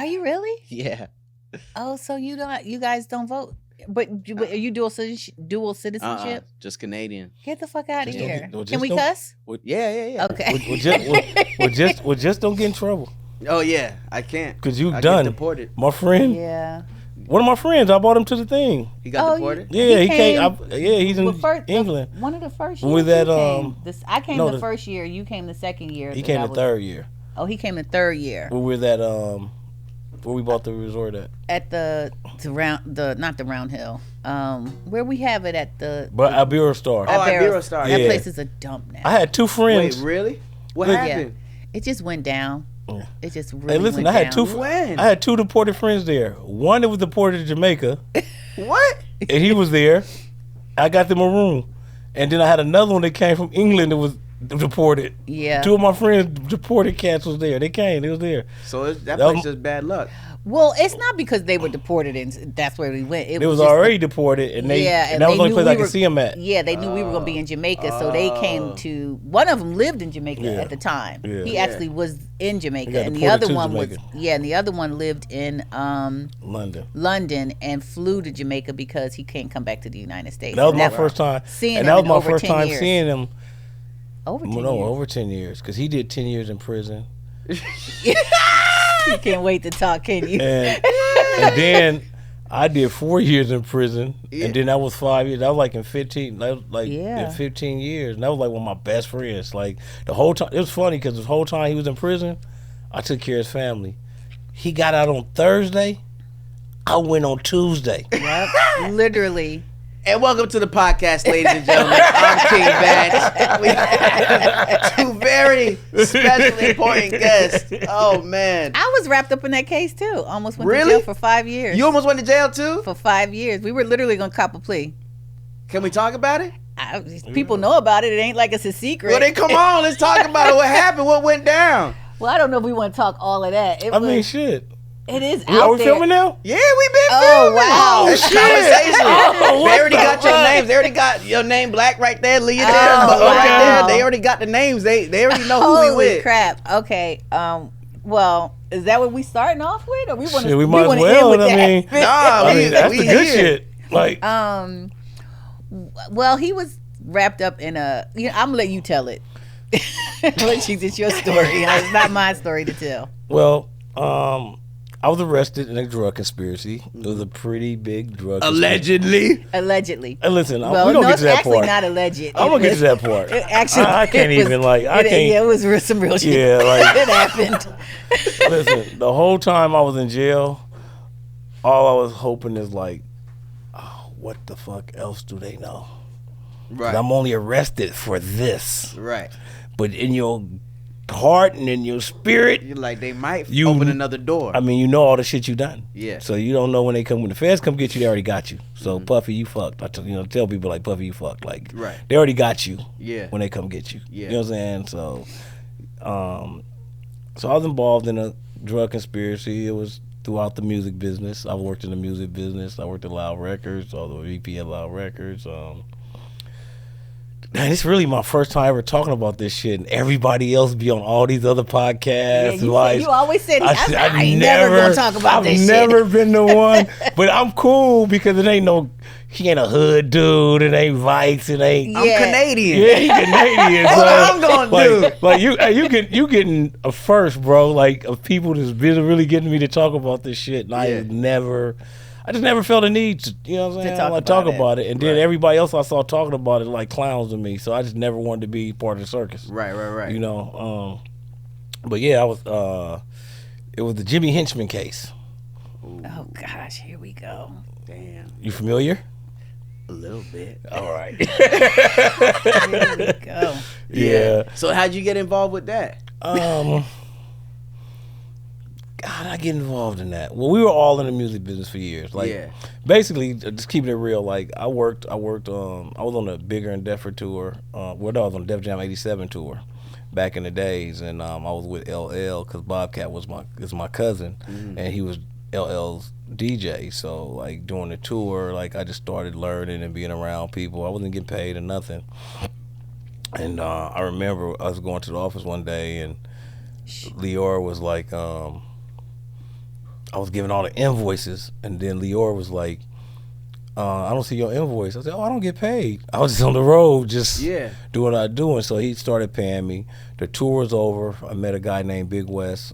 Are you really? Yeah. Oh, so you guys don't vote, but are you dual citizenship? Just Canadian. Get the fuck out of Just here. don't Can we cuss? Yeah. Okay. Just don't get in trouble. Oh yeah, I can't. Cause you I done. Get deported. My friend. Yeah. One of my friends, I brought him to the thing. He got deported. Yeah, he came. He's in England. One of the first years. With that, I came the first year. You came the second year. He came the third year. Oh, he came the third year. Where we that where we bought the resort at? At not the Round Hill. Where we have it at the. But Ibero Star. Oh, Ibero Star. That place is a dump now. I had two friends. Wait, really? What happened? Yeah. It just went down. Yeah. It just really Hey, listen, went down. I had two deported friends there. One that was deported to Jamaica. What? And he was there. I got them a room. And then I had another one that came from England that was deported. Yeah. Two of my friends deported cats was there. They came. They was there. So that place is bad luck. Well, it's not because they were deported and that's where we went. It was already deported, and and that was the only place I could see them at. Yeah, they knew we were going to be in Jamaica, so they came to. One of them lived in Jamaica at the time. Yeah. He actually was in Jamaica, and the other one was and the other one lived in London, and flew to Jamaica because he can't come back to the United States. That was my first time seeing him. That was my first time seeing him. Over 10 years. No, over 10 years, because he did 10 years in prison. You can't wait to talk, can you? And then I did 4 years in prison, and then that was 5 years. That was like in 15, in 15 years. And that was like one of my best friends. Like the whole time, it was funny because the whole time he was in prison, I took care of his family. He got out on Thursday. I went on Tuesday. Yep, literally. And welcome to the podcast, ladies and gentlemen. I'm King Batch. We have two very special important guests. Oh, man. I was wrapped up in that case, too. Almost went to jail for 5 years. You almost went to jail, too? For 5 years. We were literally going to cop a plea. Can we talk about it? People know about it. It ain't like it's a secret. Well, then come on. Let's talk about it. What happened? What went down? Well, I don't know if we want to talk all of that. Shit. It is Are we filming now? Yeah, we've been filming. Oh, wow. It's conversation. They already got your names. They already got your name Black right there, Leah there, Butler right there. They already got the names. They already know who we with. Holy crap. Okay. Well, is that what we starting off with? Or we want to we might as well. I mean, that's the good shit. Like, well, he was wrapped up in a. I'm gonna let you tell it. It's your story. It's not my story to tell. Well, I was arrested in a drug conspiracy. It was a pretty big drug conspiracy. Allegedly. And listen, we don't get to that part. Actually not alleged. I'm going to get to that part. I can't even, I can't. Yeah, it was some real shit. Yeah, it happened. Listen, the whole time I was in jail, all I was hoping is what the fuck else do they know? Right. I'm only arrested for this. Right. But in your heart and in your spirit, you're like, they might open another door. I mean, you know all the shit you done. Yeah. So you don't know when the feds come get you, they already got you. So Puffy, you fucked. I tell people like, Puffy, you fucked. Like, right. They already got you. Yeah. When they come get you. Yeah. You know what I'm saying? So, so I was involved in a drug conspiracy. It was throughout the music business. I worked in the music business. I worked at Loud Records, all the VP at Loud Records. Man, it's really my first time ever talking about this shit, and everybody else be on all these other podcasts. Yeah, you always said, I ain't never gonna talk about this shit. I've never been the one, but I'm cool because he ain't a hood dude, it ain't Vice, it ain't. I'm Canadian. Yeah, he Canadian. What I'm gonna do? Like you getting a first, bro. Like of people that's been really getting me to talk about this shit, and I just never felt a need to, you know what I'm saying? I talk about it. And then everybody else I saw talking about it like clowns to me. So I just never wanted to be part of the circus. Right. You know, but yeah, I was, it was the Jimmy Henchman case. Ooh. Oh gosh, here we go. Damn. You familiar? A little bit. All right. Here we go. Yeah. So how'd you get involved with that? God, I get involved in that. Well, we were all in the music business for years. Basically, just keeping it real. Like I worked. I was on the Bigger and Deffer tour. I was on the Def Jam '87 tour back in the days, and I was with LL because Bobcat was my cousin, and he was LL's DJ. So like during the tour, like I just started learning and being around people. I wasn't getting paid or nothing. And I remember I was going to the office one day, and Leah was like, I was giving all the invoices, and then Leora was like, I don't see your invoice. I said, I don't get paid. I was just on the road just doing what I do. And so he started paying me. The tour was over. I met a guy named Big West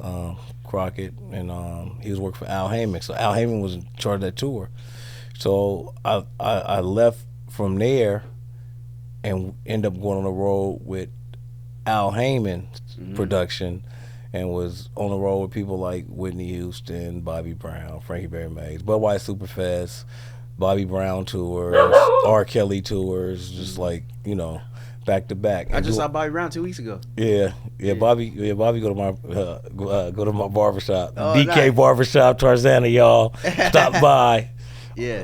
Crockett, and he was working for Al Heyman. So Al Heyman was in charge of that tour. So I left from there and ended up going on the road with Al Heyman's production, and was on the road with people like Whitney Houston, Bobby Brown, Frankie Berry Mays, Budweiser Superfest, Bobby Brown tours, R. Kelly tours, just like, back to back. I just saw Bobby Brown 2 weeks ago. Yeah. Bobby go to my barbershop, BK nice. Barbershop, Tarzana, y'all. Stop by. Yeah.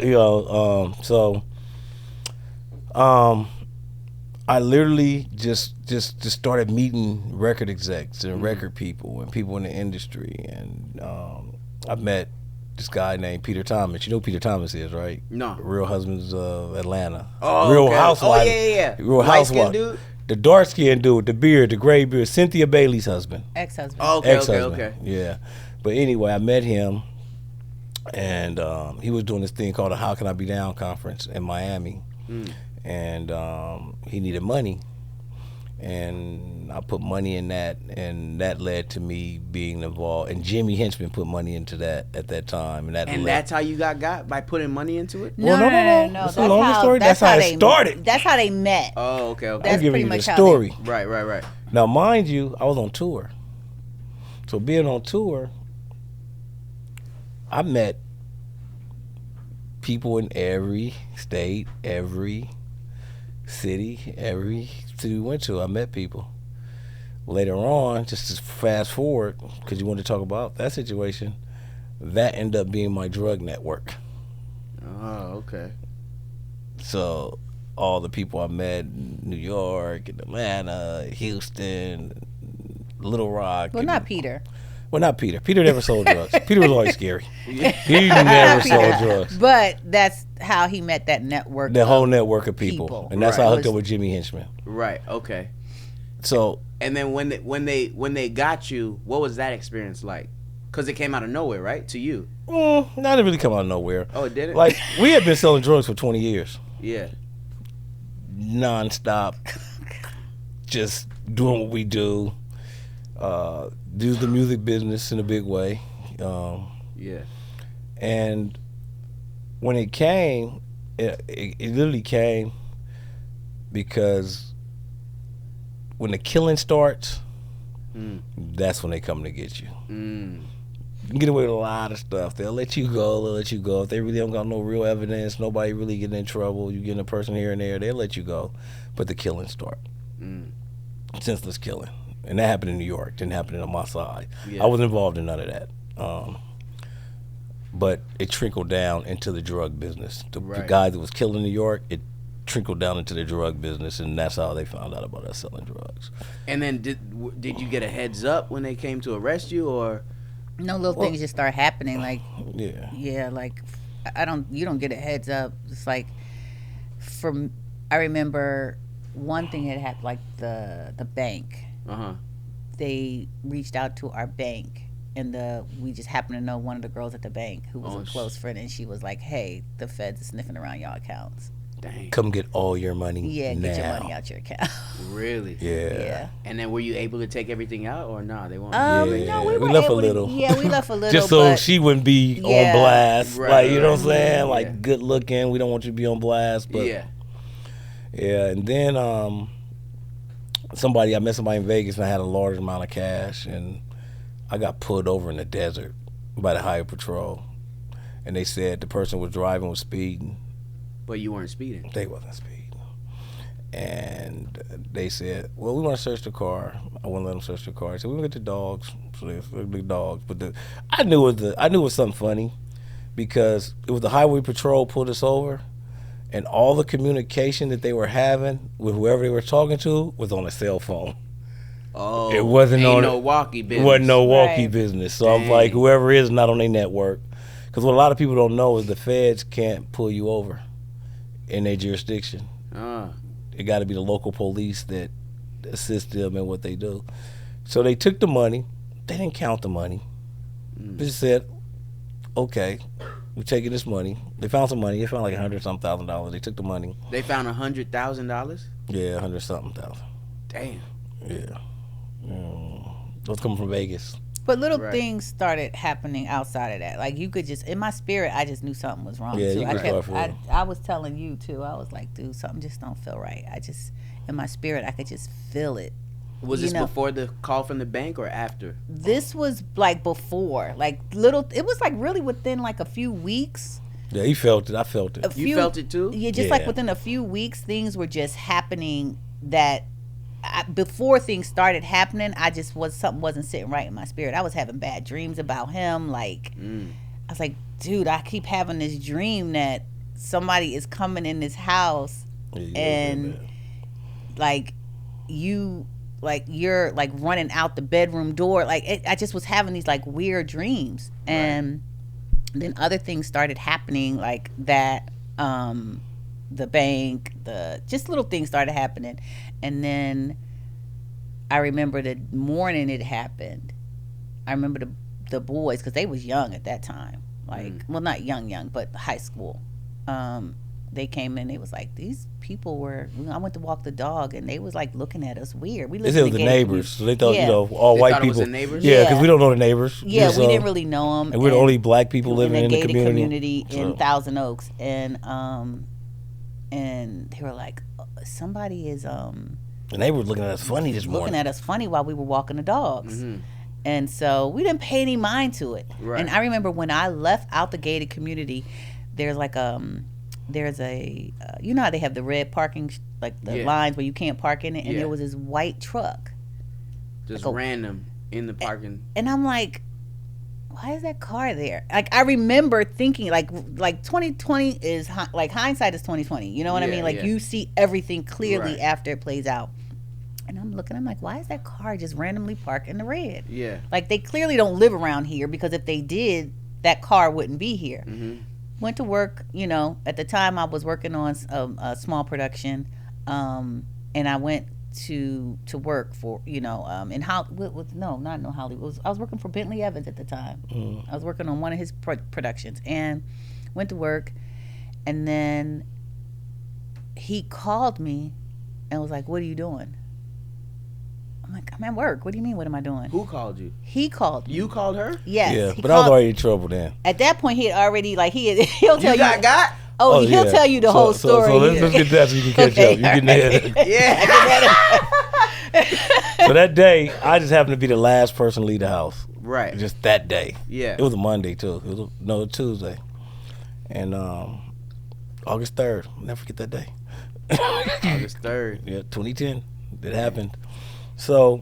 I literally just started meeting record execs and record people and people in the industry, and I met this guy named Peter Thomas. You know who Peter Thomas is, right? No. Real Husbands of Atlanta. Oh, Real okay. Housewives. Oh, yeah. Real Light-skinned dude? The dark-skinned dude, the beard, the gray beard, Cynthia Bailey's husband. Ex-husband. Oh, okay. Yeah. But anyway, I met him, and he was doing this thing called a How Can I Be Down conference in Miami. And he needed money. And I put money in that, and that led to me being involved. And Jimmy Henchman put money into that at that time, and that's how you got by putting money into it. No. That's a longer story. That's how it started. That's how they met. Oh, okay. That's I'm pretty much the story. Right. Now, mind you, I was on tour. So being on tour, I met people in every state, every city we went to. I met people. Later on, just to fast forward, because you wanted to talk about that situation, that ended up being my drug network. Oh, okay. So all the people I met in New York and Atlanta, Houston, Little Rock. Well, not Peter. Well, not Peter. Peter never sold drugs. Peter was always scary. He never sold drugs. But that's how he met that network. The whole network of people. And that's how I hooked up with Jimmy Henchman. Right. Okay. So. And then when they got you, what was that experience like? Because it came out of nowhere, right? To you. Not really come out of nowhere. Oh, it didn't? Like, we had been selling drugs for 20 years. Yeah. Non-stop. Just doing what we do. Do the music business in a big way. Yeah. And when it came, it literally came because when the killing starts, that's when they come to get you. You can get away with a lot of stuff. They'll let you go. If they really don't got no real evidence, nobody really getting in trouble, you getting a person here and there, they'll let you go. But the killings start. Senseless killing. And that happened in New York. Didn't happen on my side. Yeah. I wasn't involved in none of that. But it trickled down into the drug business. The guy that was killed in New York, it trickled down into the drug business, and that's how they found out about us selling drugs. And then did you get a heads up when they came to arrest you, or? No, little things just start happening. Like like you don't get a heads up. It's like I remember one thing that happened, like the bank. They reached out to our bank, and we just happened to know one of the girls at the bank who was a close friend, and she was like, "Hey, the feds are sniffing around y'all accounts. Dang. Come get all your money. Get your money out your account." Really? Yeah. And then were you able to take everything out, or nah? They won't. No, we left a little. We left a little. Just so she wouldn't be on blast. Right, you know what I'm saying? Like, good looking. We don't want you to be on blast. But yeah. And then I met somebody in Vegas, and I had a large amount of cash, and I got pulled over in the desert by the Highway Patrol, and they said the person was speeding. But you weren't speeding. They wasn't speeding. And they said, well, we want to search the car. I wouldn't let them search the car. I said, we'll get the dogs. So they looked the dogs. But I knew it was something funny, because it was the Highway Patrol pulled us over, and all the communication that they were having with whoever they were talking to was on a cell phone. Oh, it wasn't no walkie business. It wasn't no walkie business. So I'm like, whoever is not on their network. Because what a lot of people don't know is the feds can't pull you over in their jurisdiction. It got to be the local police that assist them in what they do. So they took the money. They didn't count the money. They just said, okay, we're taking this money. They found some money. They found like $100,000. They took the money. They found $100,000. Yeah, 100-something thousand. Damn. Yeah. Those coming from Vegas. But little things started happening outside of that. Like you could just, in my spirit, I just knew something was wrong. Yeah, too. I was telling you too. I was like, dude, something just don't feel right. I just, in my spirit, I could just feel it. Was this before the call from the bank or after? This was like before, like it was like really within like a few weeks. Yeah, he felt it. I felt it. You felt it too? Yeah, just like within a few weeks, things were just happening that before things started happening, something wasn't sitting right in my spirit. I was having bad dreams about him. Like, I was like, dude, I keep having this dream that somebody is coming in this house and like you're like running out the bedroom door. Like I just was having these like weird dreams, and then other things started happening like that. The bank, just little things started happening, and then I remember the morning it happened. I remember the boys, because they was young at that time, like well, not young, but high school. They came in. They was like, these people were. I went to walk the dog, and they was like looking at us weird. We lived in the neighbors, so they thought all they white thought people. It was the neighbors? Yeah, because we don't know the neighbors. Yeah, we didn't really know them, and we're the only black people living in the community in Thousand Oaks, and they were like, somebody is and they were looking at us funny this morning. Looking at us funny while we were walking the dogs. And so we didn't pay any mind to it. Right. And I remember when I left out the gated community, there's like there's a you know how they have the red parking like the lines where you can't park in it, and there was this white truck, just like random in the parking. And I'm like, why is that car there? Like I remember thinking like 2020 is like hindsight is 2020. You know what I mean? Like you see everything clearly after it plays out. And I'm like, why is that car just randomly parked in the red? Yeah. Like they clearly don't live around here, because if they did, that car wouldn't be here. Went to work, you know, at the time I was working on a small production, and I went to work for, you know, in Hollywood. No, not in Hollywood. I was working for Bentley Evans at the time. I was working on one of his productions, and went to work, and then he called me and was like, what are you doing? I'm like, I'm at work. What do you mean, what am I doing? Who called you? He called me. You called her? Yes. Yeah, but I was already in trouble then. At that point, he had already, like, he'll tell you. Got? Oh, he'll tell you the whole story. So let's get that so you can catch up. You getting ahead. So that day, I just happened to be the last person to leave the house. Right. Just that day. Yeah. It was a Monday, too. It was Tuesday. And August 3rd. I'll never forget that day. August 3rd. Yeah, 2010. It happened. So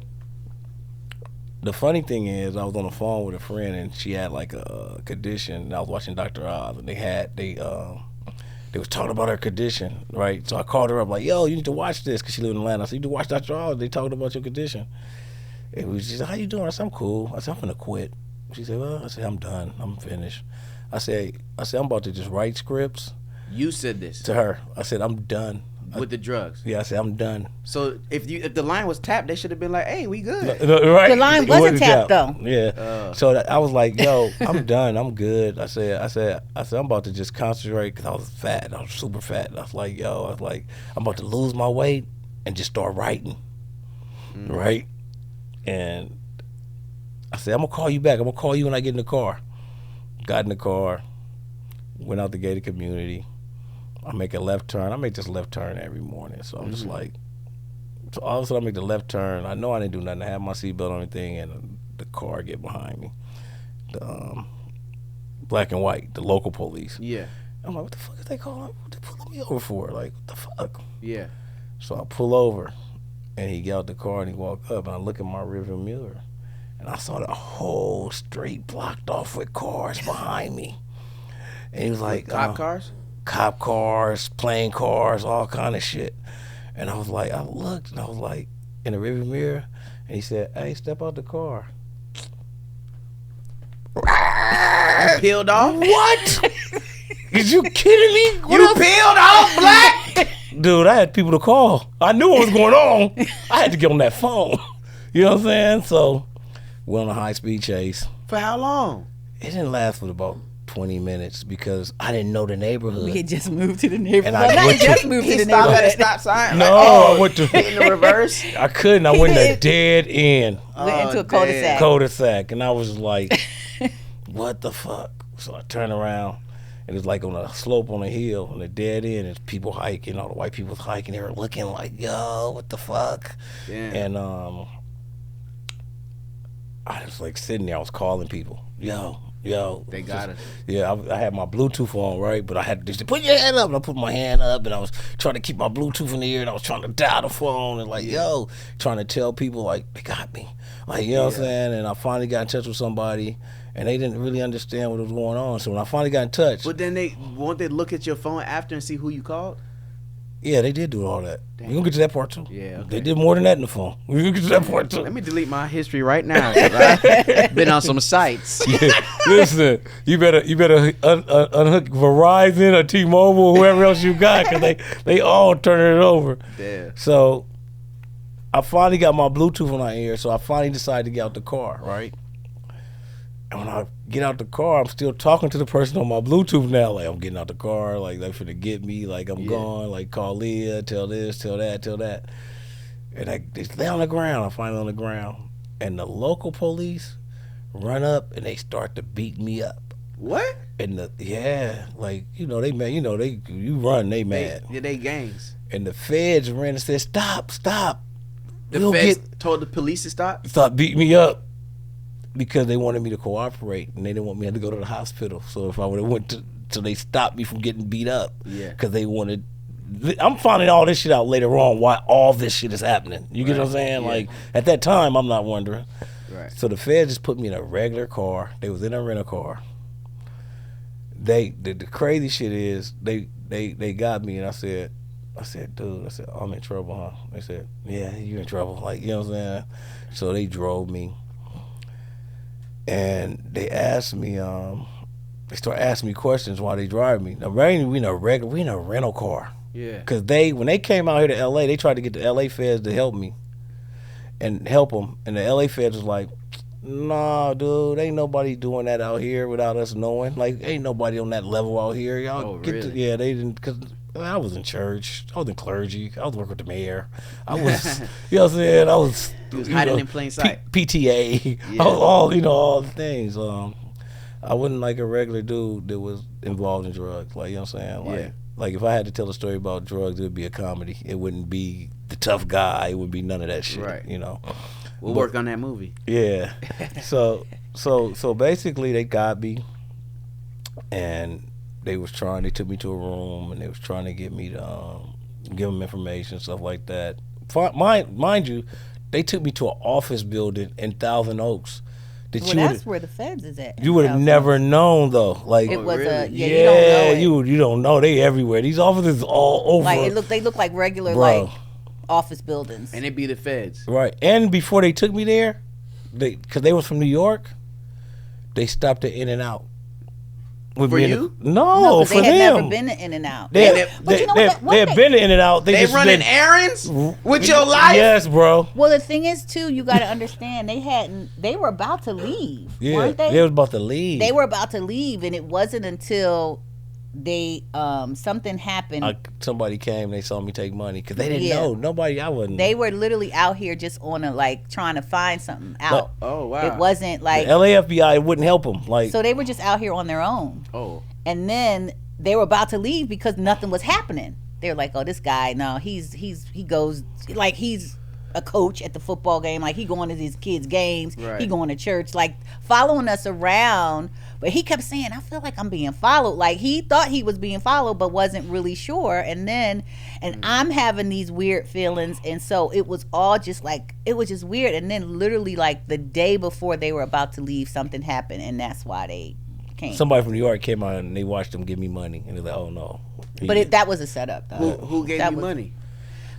the funny thing is, I was on the phone with a friend, and she had like a condition. And I was watching Dr. Oz, and they was talking about her condition, right? So I called her up like, yo, you need to watch this, because she lived in Atlanta. I said, you need to watch Dr. Oz. They talking about your condition. And she said, how you doing? I said, I'm cool. I said, I'm gonna quit. She said, well, I said, I'm done. I'm finished. I said, I'm about to just write scripts. You said this to her. I said, I'm done. With the drugs. Yeah, I said, I'm done. So if the line was tapped, they should have been like, hey, we good. Right? The line wasn't tapped though. Yeah. So I was like, yo, I'm done. I'm good. I said, I'm about to just concentrate, because I was fat. I was super fat. I was like, I'm about to lose my weight and just start writing. Right? And I said, I'm going to call you back. I'm going to call you when I get in the car. Got in the car, went out the gated community. I make a left turn. I make this left turn every morning. So I'm just like, so all of a sudden I make the left turn. I know I didn't do nothing. I have my seatbelt on anything, and the car get behind me. The black and white, the local police. Yeah. I'm like, what the fuck is they calling? What they pulling me over for? Like, what the fuck? Yeah. So I pull over, and he get out the car, and he walk up, and I look at my rearview mirror, and I saw the whole street blocked off with cars behind me. And he was like, cop cars? Cop cars, plane cars, all kind of shit. And I was like, I looked, and I was like, in the rearview mirror, and he said, hey, step out the car. You peeled off? What? Is you kidding me? You peeled off, Black? Dude, I had people to call. I knew what was going on. I had to get on that phone. You know what I'm saying? So, went on a high-speed chase. For how long? It didn't last for about 20 minutes because I didn't know the neighborhood. We had just moved to the neighborhood. And I went just moved to the stopped neighborhood. at a stop sign. No, like, I went to in the reverse. I couldn't. I went to dead end. Went into a cul-de-sac. Cul-de-sac, and I was like, "What the fuck?" So I turned around, and it's like on a slope on a hill, on a dead end. And people hiking. All the white people was hiking. They were looking like, "Yo, what the fuck?" Damn. And I was like sitting there. I was calling people, "Yo." They got us. Yeah, I had my Bluetooth on, right? But I had to put your hand up. And I put my hand up, and I was trying to keep my Bluetooth in the ear, and I was trying to dial the phone, and like, trying to tell people, like, they got me. Like, you know what I'm saying? And I finally got in touch with somebody, and they didn't really understand what was going on. So when I finally got in touch. But then won't they look at your phone after and see who you called? Yeah, they did do all that. We're going to get to that part, too. Yeah, okay. They did more than that in the phone. We're going to get to that part, too. Let me delete my history right now. I've been on some sites. Yeah. Listen, you better unhook Verizon or T-Mobile or whoever else you got because they all turn it over. Yeah. So I finally got my Bluetooth on my ear, so I finally decided to get out the car, right? And when I get out the car, I'm still talking to the person on my Bluetooth now. Like, I'm getting out the car, like, they finna get me, like, I'm gone, like, call Leah, tell this, tell that, tell that. And they lay on the ground. I'm finally on the ground. And the local police run up and they start to beat me up. What? And like, they mad, you run, they mad. They gangs. And the feds ran and said, stop. The feds told the police to stop? Stop beating me up. Because they wanted me to cooperate and they didn't want me to go to the hospital. So if I would have went till they stopped me from getting beat up. Yeah. Because they wanted. I'm finding all this shit out later on why all this shit is happening. You get what I'm saying? Yeah. Like, at that time, I'm not wondering. Right. So the feds just put me in a regular car. They was in a rental car. The crazy shit is they got me and I said, dude, I'm in trouble, huh? They said, yeah, you in trouble. Like, you know what I'm saying? So they drove me. And they asked me, they started asking me questions while they drive me. Now, we in a rental car. Yeah. Because when they came out here to L.A., they tried to get the L.A. feds to help me and help them. And the L.A. feds was like, nah, dude, ain't nobody doing that out here without us knowing. Like, ain't nobody on that level out here. Y'all really? They didn't, because I was in church. I was in clergy. I was working with the mayor. I was, you know what I'm saying? I was. He was hiding in plain sight. PTA. Yeah. all the things. I wasn't like a regular dude that was involved in drugs. Like, you know what I'm saying? Like if I had to tell a story about drugs, it would be a comedy. It wouldn't be the tough guy. It wouldn't be none of that shit. Right. You know. We'll work on that movie. Yeah. So basically they got me, and they took me to a room and they was trying to get me to give them information, stuff like that. Mind you, they took me to an office building in Thousand Oaks. That's where the feds is at. You would have never known though. Like it was really? you don't know it. You don't know. They everywhere. These offices all over. Like they look like regular like office buildings. And it be the feds. Right. And before they took me there, because they was from New York, they stopped at In-N-Out. For you? No, for them. They had never been to In-N-Out. They had been to In-N-Out. They running errands with your life? Yes, bro. Well, the thing is, too, you got to understand, they were about to leave, weren't they? They was about to leave. They were about to leave, and it wasn't until something happened. Somebody came, they saw me take money, because they didn't know. Nobody, I wasn't. They were literally out here just on trying to find something out. Oh, wow. It wasn't like. The LA FBI wouldn't help them. So they were just out here on their own. Oh. And then they were about to leave because nothing was happening. They were like, oh, this guy, no, he goes, like he's a coach at the football game, like he going to these kids' games, he going to church, like following us around. But he kept saying, I feel like I'm being followed. Like he thought he was being followed, but wasn't really sure. And I'm having these weird feelings. And so it was all just like, it was just weird. And then literally like the day before they were about to leave, something happened. And that's why they came. Somebody from New York came out and they watched them give me money. And they're like, oh no. But that was a setup though. Who gave you money?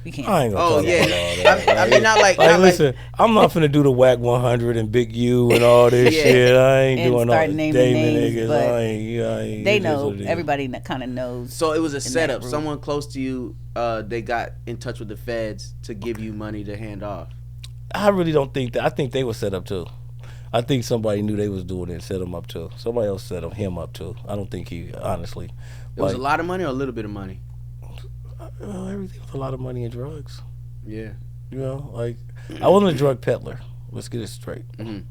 We can't. I ain't gonna talk about all that. I mean, not like listen, I'm not finna do the Whack 100 and Big U and all this shit. I ain't and doing all start the naming names, niggas. but I ain't, they know. Everybody kind of knows. So it was a setup. Someone close to you, they got in touch with the feds to give you money to hand off. I really don't think that. I think they were set up too. I think somebody knew they was doing it and set him up too. Somebody else set him up too. I don't think he, honestly. It was a lot of money or a little bit of money? Everything was a lot of money and drugs. Yeah. You know, like, I wasn't a drug peddler. Let's get it straight. I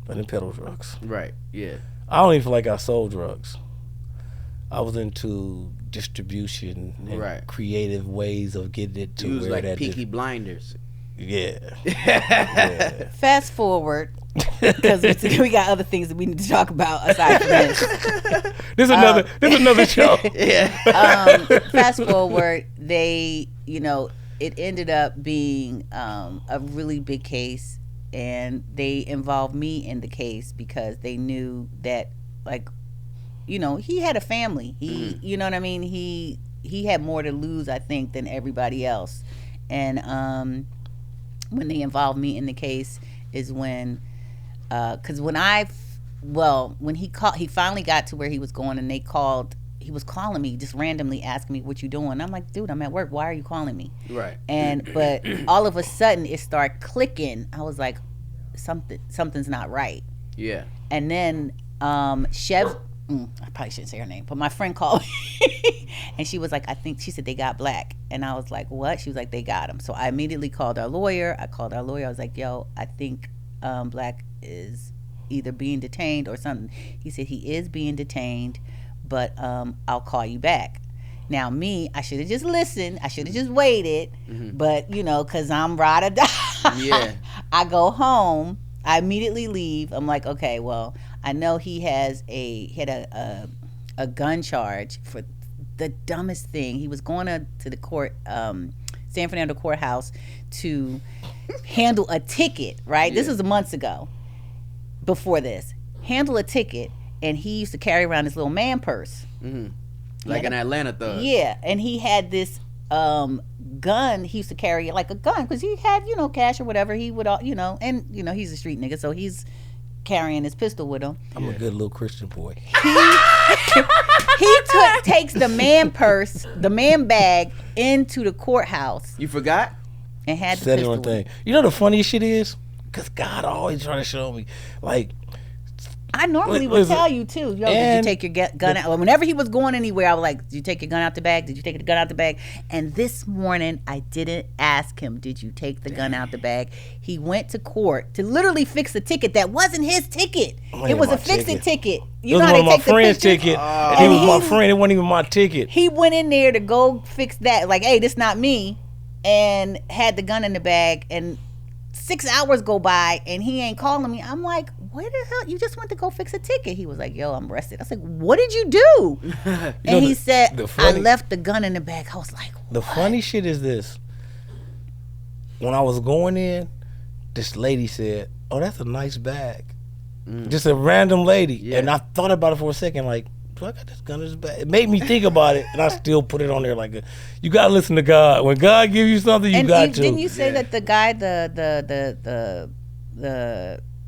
didn't peddle drugs. Right, yeah. I don't even feel like I sold drugs. I was into distribution and creative ways of getting it to where like that Peaky Blinders. Yeah. Fast forward, because we got other things that we need to talk about aside from this. This is another show. Fast forward, they, it ended up being a really big case, and they involved me in the case because they knew that, like, he had a family. He, you know what I mean? He had more to lose, I think, than everybody else. And when they involved me in the case is when, because when he finally got to where he was going, and he was calling me, just randomly asking me, what you doing? I'm like, dude, I'm at work. Why are you calling me? Right. But all of a sudden it started clicking. I was like, something's not right. Yeah. And then I probably shouldn't say her name, but my friend called me and she was like, she said they got Black. And I was like, what? She was like, they got him. So I immediately called our lawyer. I was like, yo, I think Black is either being detained or something. He said he is being detained, but I'll call you back. Now I should have just listened. I should have just waited. But, because I'm ride or die. Yeah. I go home. I immediately leave. I'm like, okay, well, I know he had a gun charge for the dumbest thing. He was going to the court, San Fernando courthouse, to handle a ticket, right? Yeah. This was months ago. Before this, handle a ticket, and he used to carry around his little man purse. Like an Atlanta thug. Yeah, and he had this gun. He used to carry like a gun because he had cash or whatever. He would and he's a street nigga, so he's carrying his pistol with him. I'm a good little Christian boy. He takes the man purse, the man bag, into the courthouse. You forgot? And had the pistol with him. You know the funniest shit is, because God always trying to show me, like, I normally would tell you too. Yo, did you take your gun out? Whenever he was going anywhere, I was like, did you take your gun out the bag? Did you take the gun out the bag? And this morning, I didn't ask him, did you take the gun out the bag? He went to court to literally fix a ticket that wasn't his ticket. It was a fix-it ticket. You know how they take the pictures? It was one of my friend's ticket. And he was my friend. It wasn't even my ticket. He went in there to go fix that. Like, hey, this not me. And had the gun in the bag. And 6 hours go by and he ain't calling me. I'm like, where the hell? You just went to go fix a ticket. He was like, yo, I'm arrested. I was like, what did you do? And he said, I left the gun in the bag. I was like, what? The funny shit is this. When I was going in, this lady said, oh, that's a nice bag. Just a random lady. Yeah. And I thought about it for a second, like, do I got this gun in this bag? It made me think about it, and I still put it on there like, you got to listen to God. When God gives you something, you got to. Didn't you say that the guy, the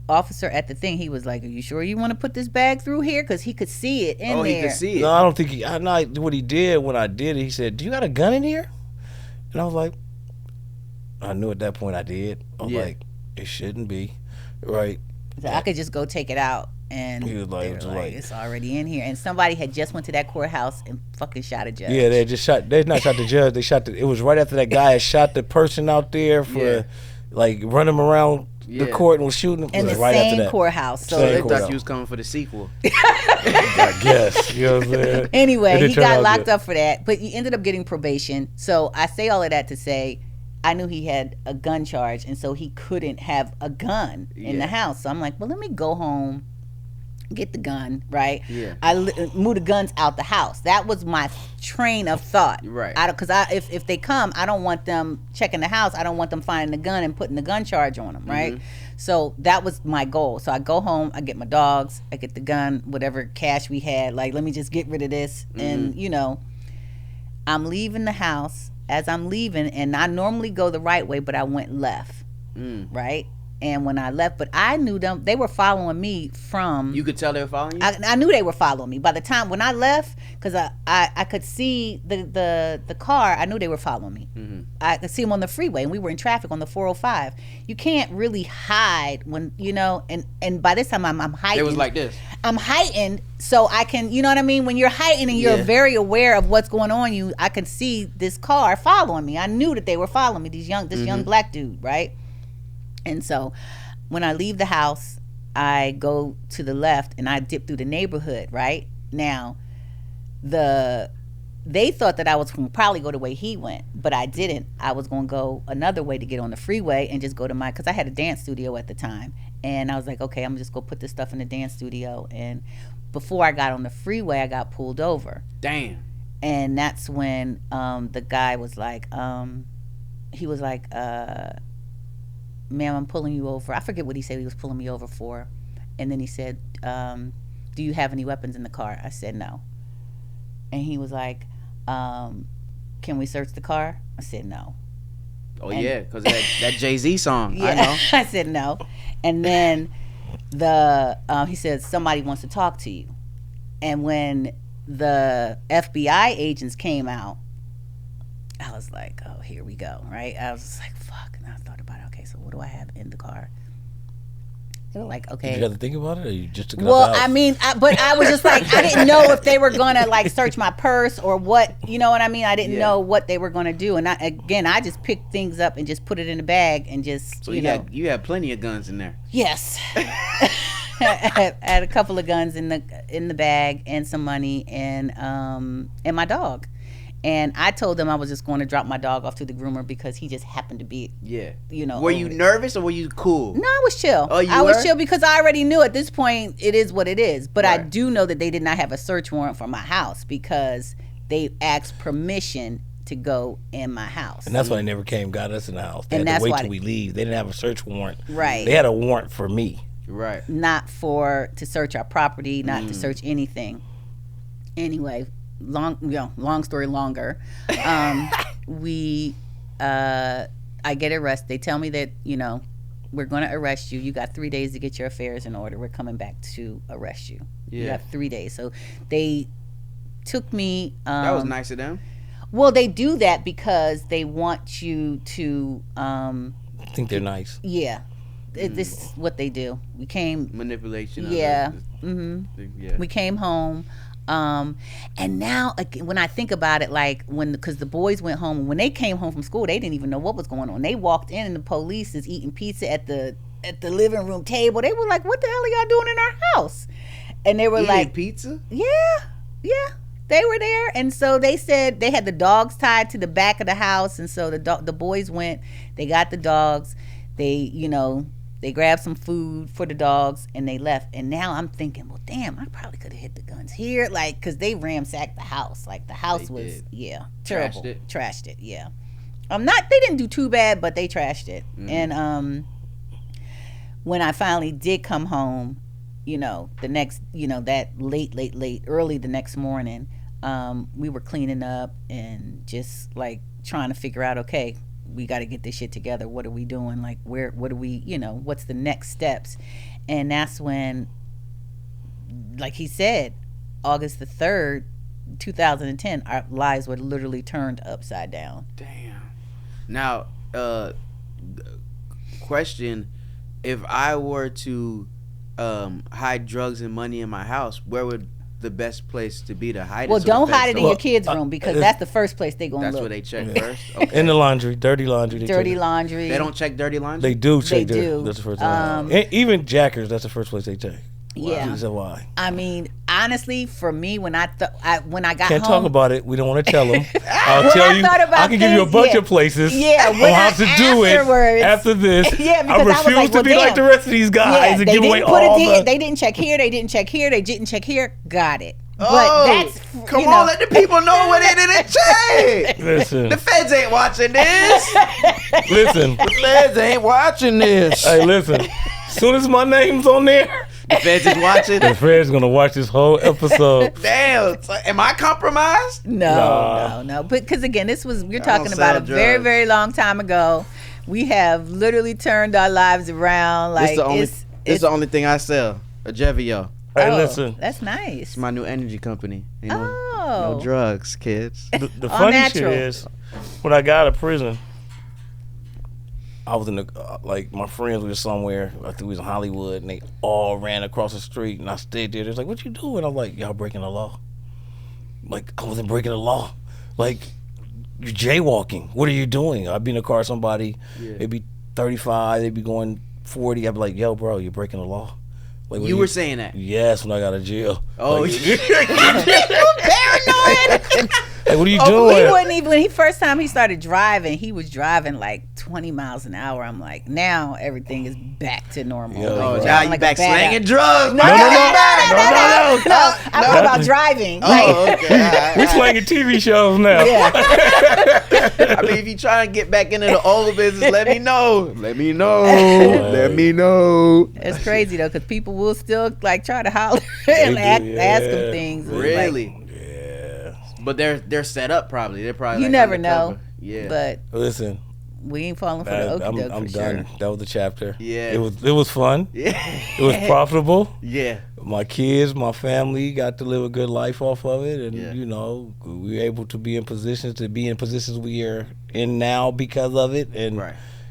officer at the thing, he was like, are you sure you want to put this bag through here? Because he could see it in there. Oh, he could see it. No, I don't think I know what he did when I did it. He said, do you got a gun in here? And I was like, I knew at that point I did. I was like, it shouldn't be. Right. So I could just go take it out. And he was like, it's already in here. And somebody had just went to that courthouse and fucking shot a judge. Yeah, they not shot the judge. They shot it was right after that guy had shot the person out there for like running around the court and was shooting him. In the right same after that. courthouse. So they thought you was coming for the sequel. I guess. You know what I'm saying? Anyway, he got locked up for that. But he ended up getting probation. So I say all of that to say, I knew he had a gun charge, and so he couldn't have a gun in the house. So I'm like, well, let me go home, get the gun, right? Yeah. I move the guns out the house. That was my train of thought. Right. Because if they come, I don't want them checking the house. I don't want them finding the gun and putting the gun charge on them, right? So that was my goal. So I go home, I get my dogs, I get the gun, whatever cash we had. Like, let me just get rid of this. And, I'm leaving the house. As I'm leaving, and I normally go the right way, but I went left, right? And when I left, but I knew them, they were following me from. You could tell they were following you? I knew they were following me. By the time when I left, because I could see the car, I knew they were following me. Mm-hmm. I could see them on the freeway, and we were in traffic on the 405. You can't really hide when, and by this time I'm heightened. It was like this. I'm heightened, so I can, you know what I mean? When you're heightened and you're very aware of what's going on, I could see this car following me. I knew that they were following me, this young black dude, right? And so when I leave the house, I go to the left and I dip through the neighborhood, right? Now, they thought that I was going to probably go the way he went, but I didn't. I was going to go another way to get on the freeway and just go to because I had a dance studio at the time. And I was like, okay, I'm just going to put this stuff in the dance studio. And before I got on the freeway, I got pulled over. Damn. And that's when the guy was like, he was like, ma'am, I'm pulling you over. I forget what he said he was pulling me over for. And then he said, do you have any weapons in the car? I said no. And he was like, can we search the car? I said no. Oh, yeah, because that Jay-Z song. Yeah, I know. I said no. And then he said, somebody wants to talk to you. And when the FBI agents came out, I was like, oh, here we go, right? I was just like, fuck. And I thought about it. Okay, so what do I have in the car? They were like, okay. Did you have to think about it, or you just took it Well, out the house? I mean, but I was just like, I didn't know if they were going to like search my purse or what, you know what I mean? I didn't know what they were going to do. And I just picked things up and just put it in the bag and just, so you had plenty of guns in there. Yes. I had a couple of guns in the bag and some money and my dog. And I told them I was just going to drop my dog off to the groomer because he just happened to be, Were you nervous or were you cool? No, I was chill. Oh, I was chill because I already knew at this point it is what it is. But right. I do know that they did not have a search warrant for my house because they asked permission to go in my house. And that's why they never got us in the house. They had to wait till we leave. They didn't have a search warrant. Right. They had a warrant for me. Right. Not to search our property, not to search anything. Anyway, long story longer. I get arrested. They tell me that, we're going to arrest you. You got 3 days to get your affairs in order. We're coming back to arrest you. Yeah. You have 3 days. So they took me. That was nice of them. Well, they do that because they want you to think they're nice. Yeah. This is what they do. We came manipulation. Yeah. Yeah. We came home. And now when I think about it, like because the boys went home, and when they came home from school, they didn't even know what was going on. They walked in and the police is eating pizza at the living room table. They were like, what the hell are y'all doing in our house? And they were like, pizza? Yeah. They were there. And so they said they had the dogs tied to the back of the house. And so the boys went, they got the dogs, they grabbed some food for the dogs and they left. And now I'm thinking, well, damn, I probably could have hit the guns here. Like, because they ransacked the house. Like, the house terrible. Trashed it, yeah. They didn't do too bad, but they trashed it. And when I finally did come home, the next, that early the next morning, we were cleaning up and just, like, trying to figure out, okay, we got to get this shit together. What are we doing? Like, what do we, what's the next steps? And that's when, like he said, August the 3rd, 2010, our lives were literally turned upside down. Damn. Now, question, if I were to hide drugs and money in my house, where would the best place to be to hide it? Well, don't hide it in your kids' room because that's the first place they're going to look. That's where they check first? Okay. In the laundry, dirty laundry. Dirty laundry. They don't check dirty laundry? They do check dirty. That's the first place. Even jackers, that's the first place they check. Yeah. So why? I mean, honestly, for me, when I got Can't home, talk about it. We don't want to tell them. I'll tell you. I can give you a bunch of places. Yeah. On how to do it after this. Yeah, because I refuse to be like the rest of these guys and give away all They didn't check here. They didn't check here. They didn't check here. Got it. Come on, let the people know where they didn't check. Listen. The feds ain't watching this. Listen. The feds ain't watching this. Hey, listen. As soon as my name's on there, the feds is watching. The feds gonna watch this whole episode. Damn. Am I compromised? No. Because again, we're talking about a very, very long time ago. We have literally turned our lives around. Like it's the only thing I sell. A Jevio. Hey, listen. That's nice. It's my new energy company. You know? No drugs, kids. The funny shit is, when I got out of prison, I was in the my friends were somewhere. I think we was in Hollywood, and they all ran across the street, and I stayed there. They're like, "What you doing?" I'm like, "Y'all breaking the law." Like, I wasn't breaking the law. Like, you're jaywalking. What are you doing? I'd be in a car with somebody. They'd be 35. They'd be going 40. I'd be like, "Yo, bro, you're breaking the law." Like, you were saying that? Yes, when I got out of jail. Oh, like, you're paranoid. Hey, what are you doing? He wouldn't even. When he first time he started driving, he was driving like 20 miles an hour. I'm like, now everything is back to normal. Now you back slanging drugs. No. I'm talking about driving. Okay. We slanging TV shows now. Yeah. I mean, if you try to get back into the old business, let me know. Let me know. It's crazy though, because people will still like try to holler and ask them things. Really? But they're set up probably. They're probably you never know. Yeah. But listen, we ain't falling for the okie doke. I'm for done. Sure. That was the chapter. Yeah. It was fun. Yeah. It was profitable. Yeah. My kids, my family got to live a good life off of it, and you know, we were able to be in positions we are in now because of it, and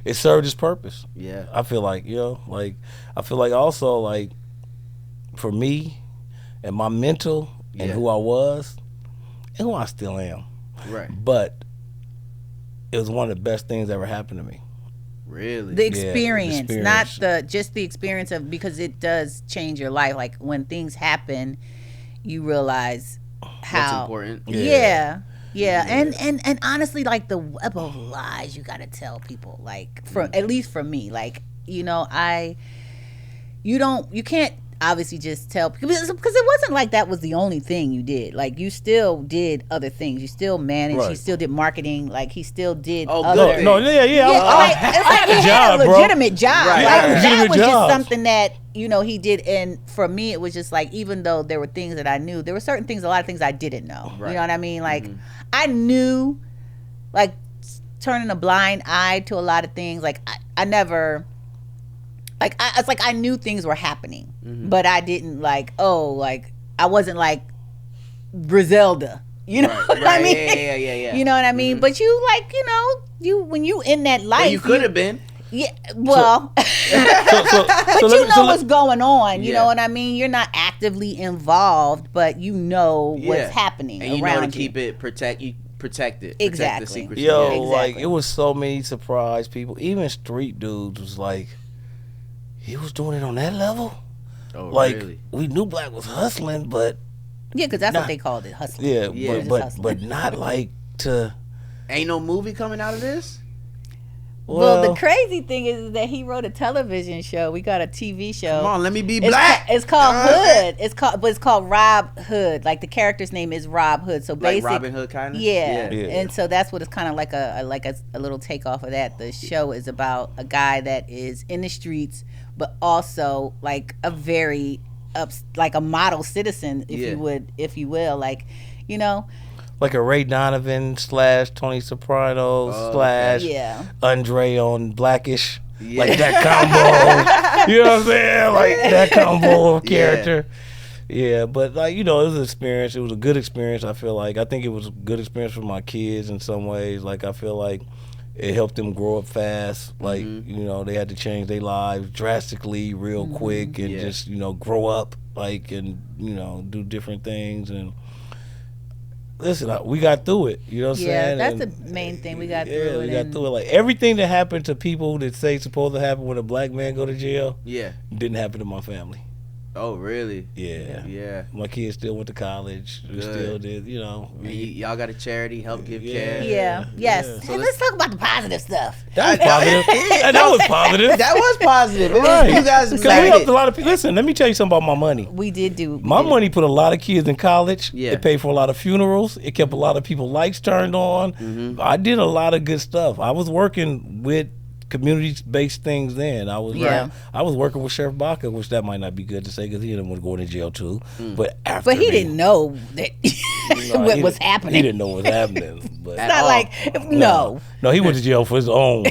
it served its purpose. Yeah. I feel like, I feel like also like for me and my mental and who I was and who I still am. Right. But it was one of the best things that ever happened to me. Really? The experience, not just the experience of, because it does change your life. Like when things happen, you realize how that's important. Yeah. And honestly, like the web of lies you gotta tell people, like at least for me, like, you know, you can't obviously just tell people, because it wasn't like that was the only thing you did. Like you still did other things. You still managed. He still did marketing. Like he still did. It's like he had a legitimate job. Right. Like that was just something that, you know, he did. And for me, it was just like, even though there were things that I knew, there were certain things, a lot of things I didn't know. Right. You know what I mean? Like I knew, like turning a blind eye to a lot of things. Like I never. Like it's like I knew things were happening, but I didn't I wasn't like Griselda, you know what I mean? Yeah. You know what I mean? But you when you in that life, you could have been. Yeah, well, but you know what's going on. You know what I mean? You're not actively involved, but you know what's happening and you around know to keep it protect it. Exactly. Protect the secrecy. Like it was so many surprise people. Even street dudes was like, he was doing it on that level? Oh, like, really? We knew Black was hustling, but... Yeah, because that's what they called it, hustling. Yeah. But not like to... Ain't no movie coming out of this? Well, the crazy thing is that he wrote a television show. We got a TV show. Come on, let me be black. It's called Hood. It's called Rob Hood. Like the character's name is Rob Hood. So basically, like Robin Hood kind of. Yeah. And so that's what it's kind of like a little takeoff of that. The show is about a guy that is in the streets, but also like a very like a model citizen, if you will, like, you know. Like a Ray Donovan / Tony Soprano / Andre on Blackish. Yeah. Like that combo. You know what I'm saying? Like that combo of character. Yeah, but like, you know, it was an experience. It was a good experience, I feel like. I think it was a good experience for my kids in some ways. Like, I feel like it helped them grow up fast. Like, you know, they had to change their lives drastically real quick and just, you know, grow up, like, and, you know, do different things. And listen, we got through it. You know what I'm saying? Yeah, that's the main thing. We got through it. Yeah, we got through it. Like, everything that happened to people that say supposed to happen when a black man go to jail didn't happen to my family. Oh, really? Yeah. My kids still went to college. We still did, you know. Y'all got a charity, help give care. Yes. So let's talk about the positive stuff. That was positive. That was positive. That was positive. Right. You guys we helped a lot of people. Listen, let me tell you something about my money. We did do. My money put a lot of kids in college. Yeah. It paid for a lot of funerals. It kept a lot of people's lights turned on. I did a lot of good stuff. I was working with community-based things then. I was working with Sheriff Baca, which that might not be good to say because he didn't want to go into jail too. But he didn't know that what was happening. He didn't know what was happening. But it's not like no, he went to jail for his own.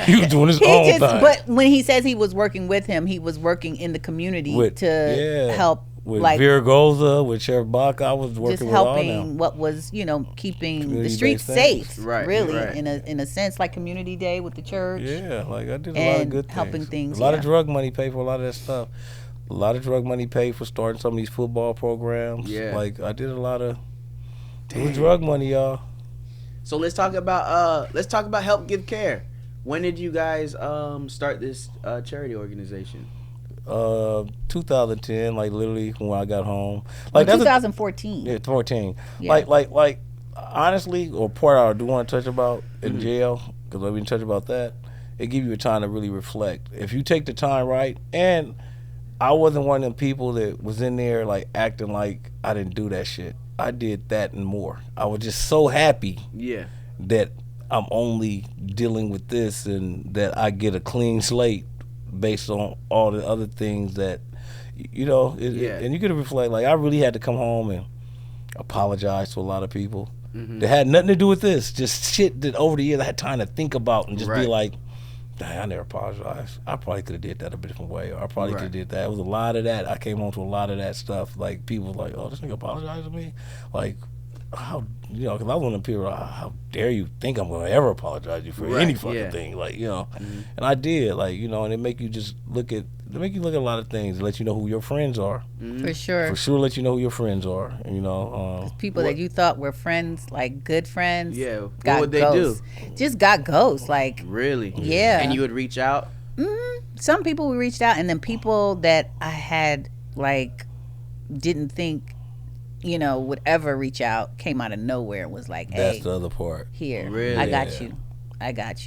He was doing his own thing. But when he says he was working with him, he was working in the community to help. With Viragoza, with Sheriff Baca, I was working with all them. Just helping what was, keeping the streets safe, really, in a sense, like Community Day with the church. Yeah, like I did a lot of good things. Helping things. A lot of drug money paid for a lot of that stuff. A lot of drug money paid for starting some of these football programs. Yeah. Like I did a lot of it was drug money, y'all. So let's talk about Help Give Care. When did you guys start this charity organization? 2010, like literally when I got home. Like 2014. 14. Yeah. Like honestly, or part I do want to touch about in jail, because we didn't touch about that. It gives you a time to really reflect. If you take the time right, and I wasn't one of them people that was in there like acting like I didn't do that shit. I did that and more. I was just so happy that I'm only dealing with this and that I get a clean slate based on all the other things that, and you could reflect, like, I really had to come home and apologize to a lot of people that had nothing to do with this, just shit that over the years I had time to think about and just be like, dang, I never apologized. I probably could have did that a different way, or I probably could have did that. It was a lot of that. I came home to a lot of that stuff. Like, people was like, oh, this nigga apologized to me? Like, how, because I was one of the people, how dare you think I'm going to ever apologize to you for any fucking thing, like, and I did, like, and it make you just look at a lot of things, let you know who your friends are. For sure let you know who your friends are, and people that you thought were friends, like good friends, what would they do? Just got ghosts, like, really? And you would reach out? Some people we reached out, and then people that I had, like, didn't think would ever reach out, came out of nowhere and was like, hey, that's the other part. Here, really? I got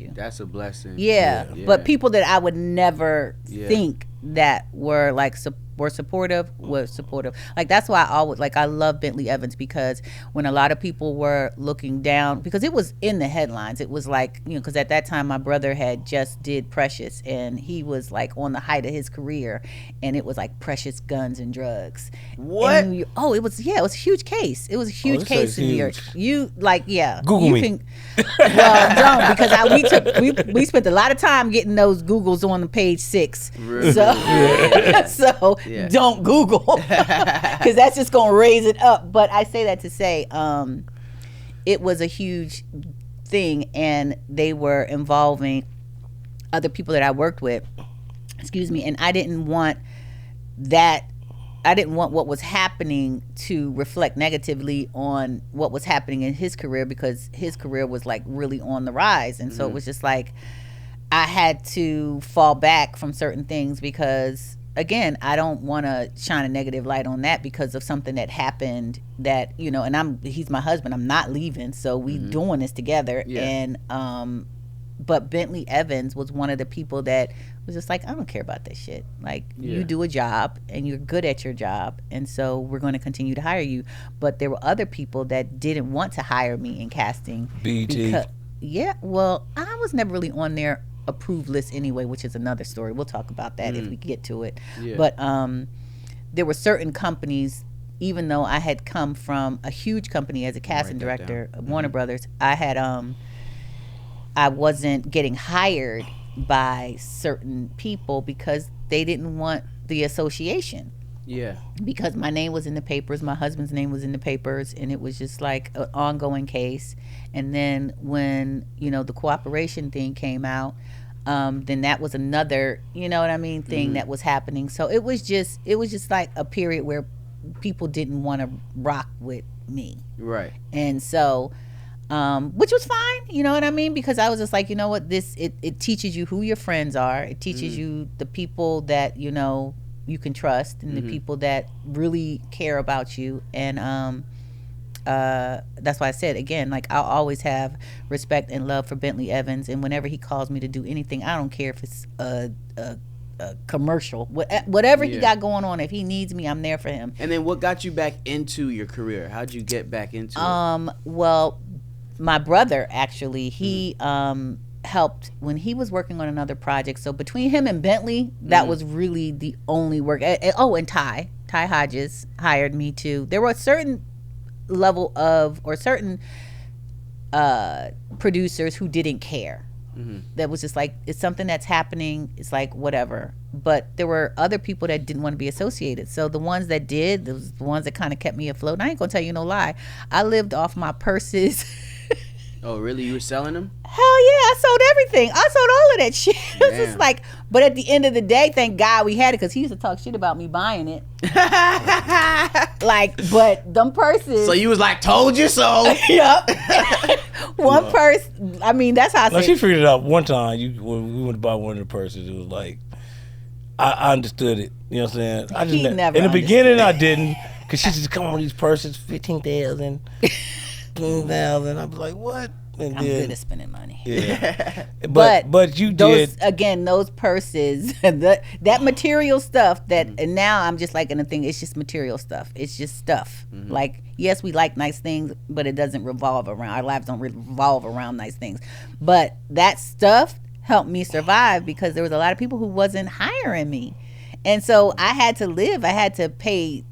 you. That's a blessing. Yeah. But people that I would never think that were like were supportive. Like, that's why I always, like, I love Bentley Evans, because when a lot of people were looking down, because it was in the headlines, it was like, because at that time my brother had just did Precious, and he was like on the height of his career, and it was like Precious guns and drugs. What? It was a huge case. It was a huge case in New York. You Google me. Well, don't, because we spent a lot of time getting those Googles on the page 6. Really? So don't Google, because that's just gonna raise it up. But I say that to say, it was a huge thing, and they were involving other people that I worked with. Excuse me, and I didn't want that. I didn't want what was happening to reflect negatively on what was happening in his career, because his career was like really on the rise, and so it was just like I had to fall back from certain things, because again, I don't want to shine a negative light on that because of something that happened that, and he's my husband. I'm not leaving. So we doing this together. Yeah. And, but Bentley Evans was one of the people that was just like, I don't care about this shit. Like, you do a job and you're good at your job. And so we're going to continue to hire you. But there were other people that didn't want to hire me in casting. BT. Well, I was never really on their approved list anyway, which is another story. We'll talk about that if we get to it. But there were certain companies, even though I had come from a huge company as a casting director, Warner Brothers, I wasn't getting hired by certain people because they didn't want the association. Yeah. Because my name was in the papers, my husband's name was in the papers, and it was just like an ongoing case. And then when, the cooperation thing came out, then that was another, thing that was happening. So it was just like a period where people didn't want to rock with me. Right. And so, which was fine, you know what I mean? Because I was just like, it teaches you who your friends are. It teaches you the people that, you can trust, and the people that really care about you. And that's why I said, again, like, I'll always have respect and love for Bentley Evans, and whenever he calls me to do anything, I don't care if it's a commercial, whatever he got going on, if he needs me, I'm there for him. And then what got you back into your career? How'd you get back into it? Well, my brother, actually, he helped when he was working on another project. So between him and Bentley, that was really the only work. And Ty Hodges hired me too. There were a certain level of, or certain producers who didn't care. That was just like, it's something that's happening, it's like whatever. But there were other people that didn't want to be associated. So the ones that did, those the ones that kind of kept me afloat. And I ain't gonna tell you no lie, I lived off my purses. Oh, really? You were selling them? Hell yeah, I sold everything. I sold all of that shit. It was just like, but at the end of the day, thank God we had it, because he used to talk shit about me buying it. Like, but them purses. So you was like, told you so. Yep. One purse, I mean, that's how I say she figured it out one time. When we went to buy one of the purses, it was like, I understood it. You know what I'm saying? I just never in the beginning, I didn't, because she just come on with these purses, 15,000. 15,000. I was like, what? And I'm good at spending money. Yeah. but you those, did. Again, those purses, that material stuff that, and now I'm just like in a thing, it's just material stuff. It's just stuff. Like, yes, we like nice things, but it doesn't revolve around, our lives don't revolve around nice things. But that stuff helped me survive, because there was a lot of people who wasn't hiring me. And so I had to live, I had to pay,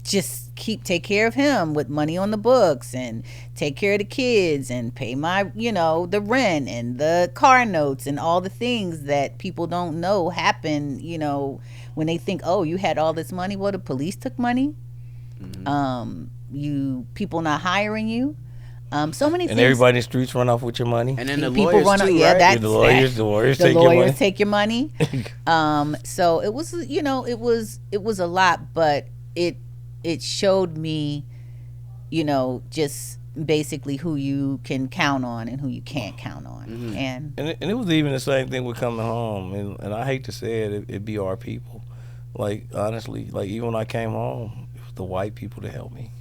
just take care of him with money on the books, and take care of the kids, and pay my, the rent and the car notes and all the things that people don't know happen, when they think, oh, you had all this money. Well, the police took money. People not hiring you. So many things. And everybody in the streets run off with your money. And then the people lawyers run too, yeah, right? that's the lawyers take your money. So it was, it was a lot, but it showed me, just basically who you can count on and who you can't count on. And it was even the same thing with coming home. And I hate to say it, it'd be our people. Like, honestly, like, even when I came home, it was the white people that helped me.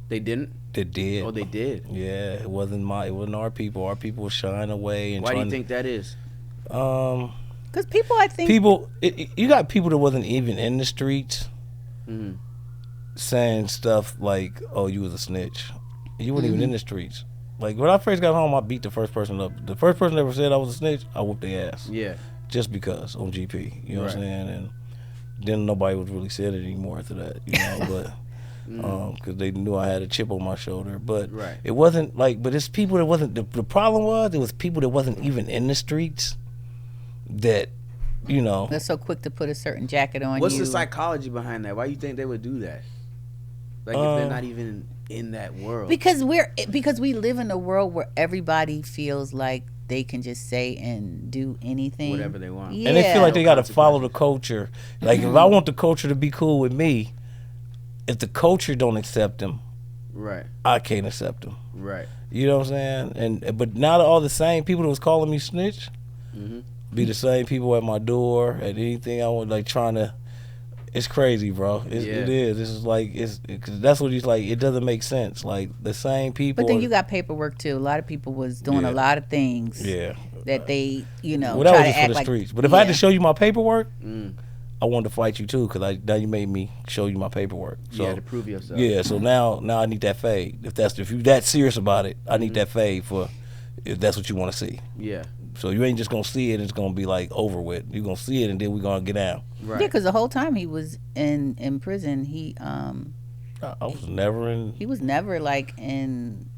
They didn't? They did. Oh, they did? Yeah, it wasn't our people. Our people were shying away. And why do you think that is? Because people, I think... You got people that wasn't even in the streets saying stuff like, oh, you was a snitch. You weren't even in the streets. Like, when I first got home, I beat the first person up. The first person that ever said I was a snitch, I whooped their ass. Yeah. Just because, on GP. You know what I'm saying? And then nobody was really said it anymore after that, but... because they knew I had a chip on my shoulder, but it wasn't like. But it's people that wasn't. The problem was, it was people that wasn't even in the streets. That, they're so quick to put a certain jacket on. What's the psychology behind that? Why you think they would do that? Like, if they're not even in that world. Because we live in a world where everybody feels like they can just say and do anything, whatever they want, yeah. And they feel like they got to follow the culture. Like, if I want the culture to be cool with me. If the culture don't accept them, I can't accept them. You know what I'm saying? But now all the same people that was calling me snitch be the same people at my door at anything I want, like trying to. It's crazy, bro. It is. This is like cause that's what he's like. It doesn't make sense. Like the same people. But then you got paperwork too. A lot of people was doing a lot of things. Yeah. That they well, that was just for the streets. But if I had to show you my paperwork. I wanted to fight you too, because now you made me show you my paperwork. So, to prove yourself. Yeah, so now I need that fade. If you that serious about it, I need that fade for if that's what you want to see. Yeah. So you ain't just gonna see it; it's gonna be like over with. You're gonna see it, and then we're gonna get down. Right. Yeah, because the whole time he was in prison, he I was never in. He was never like in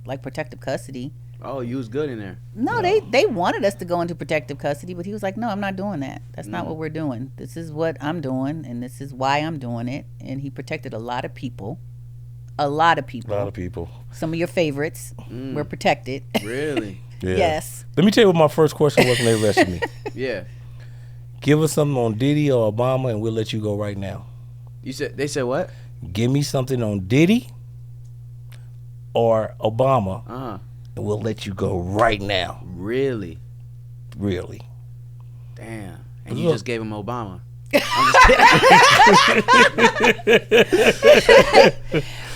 like protective custody. Oh, you was good in there. No, they wanted us to go into protective custody, but he was like, no, I'm not doing that. That's not what we're doing. This is what I'm doing, and this is why I'm doing it. And he protected a lot of people. A lot of people. Some of your favorites were protected. Really? Yeah. Yes. Let me tell you what my first question was when they arrested me. Yeah. Give us something on Diddy or Obama, and we'll let you go right now. They said what? Give me something on Diddy or Obama. And we'll let you go right now. Really? Really. Damn. And you just gave him Obama. Damn.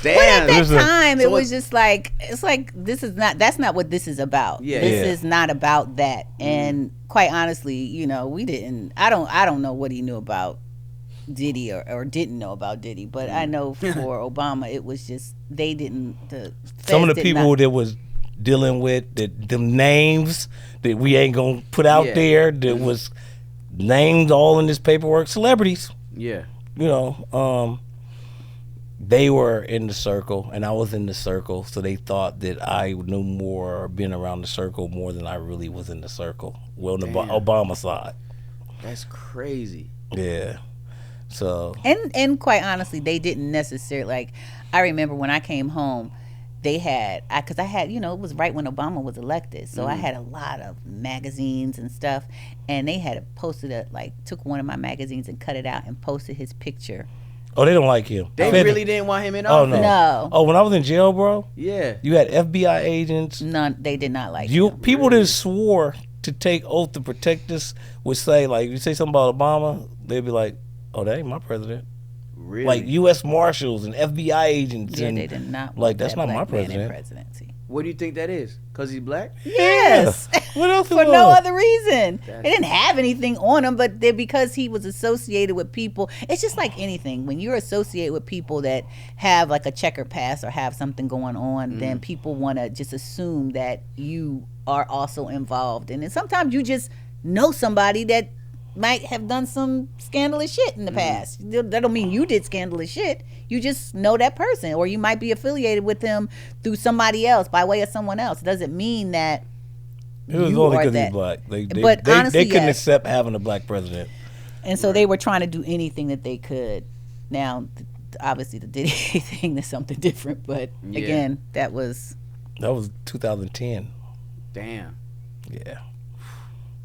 But at that time, it was just like, it's like, that's not what this is about. Yeah. This is not about that. And quite honestly, I don't know what he knew about Diddy or didn't know about Diddy, but I know for Obama, it was just, they didn't, some of the people that was dealing with, the names that we ain't gonna put out there, that was named all in this paperwork, celebrities. Yeah. You know, they were in the circle and I was in the circle, so they thought that I knew more, been around the circle more than I really was in the circle. Well, on the Obama side. That's crazy. Yeah. So. And quite honestly, they didn't necessarily, like, I remember when I came home, they had, because I had, you know, it was right when Obama was elected, so I had a lot of magazines and stuff, and they had posted took one of my magazines and cut it out and posted his picture. Oh, they don't like him. They really didn't want him in Oh, office? no. Oh, when I was in jail, bro? Yeah. You had FBI agents. None, they did not like him. People that swore to take oath to protect us would say, like, you say something about Obama, they'd be like, oh, that ain't my president. Really? Like U.S. Marshals and FBI agents. Yeah, and they did not like, that's that not my president. presidency. What do you think that is? Because he's black? Yes. Yeah. What else? For no other reason. They didn't have anything on him, but because he was associated with people. It's just like anything. When you're associated with people that have like a checkered past or have something going on, then people want to just assume that you are also involved. And then sometimes you just know somebody that might have done some scandalous shit in the past. That don't mean you did scandalous shit. You just know that person, or you might be affiliated with them through somebody else, by way of someone else. It doesn't mean that it was you only are because that. he's black. Honestly, they couldn't accept having a black president. And so they were trying to do anything that they could. Now, obviously, the Diddy thing is something different, but again, that was 2010. Damn. Yeah.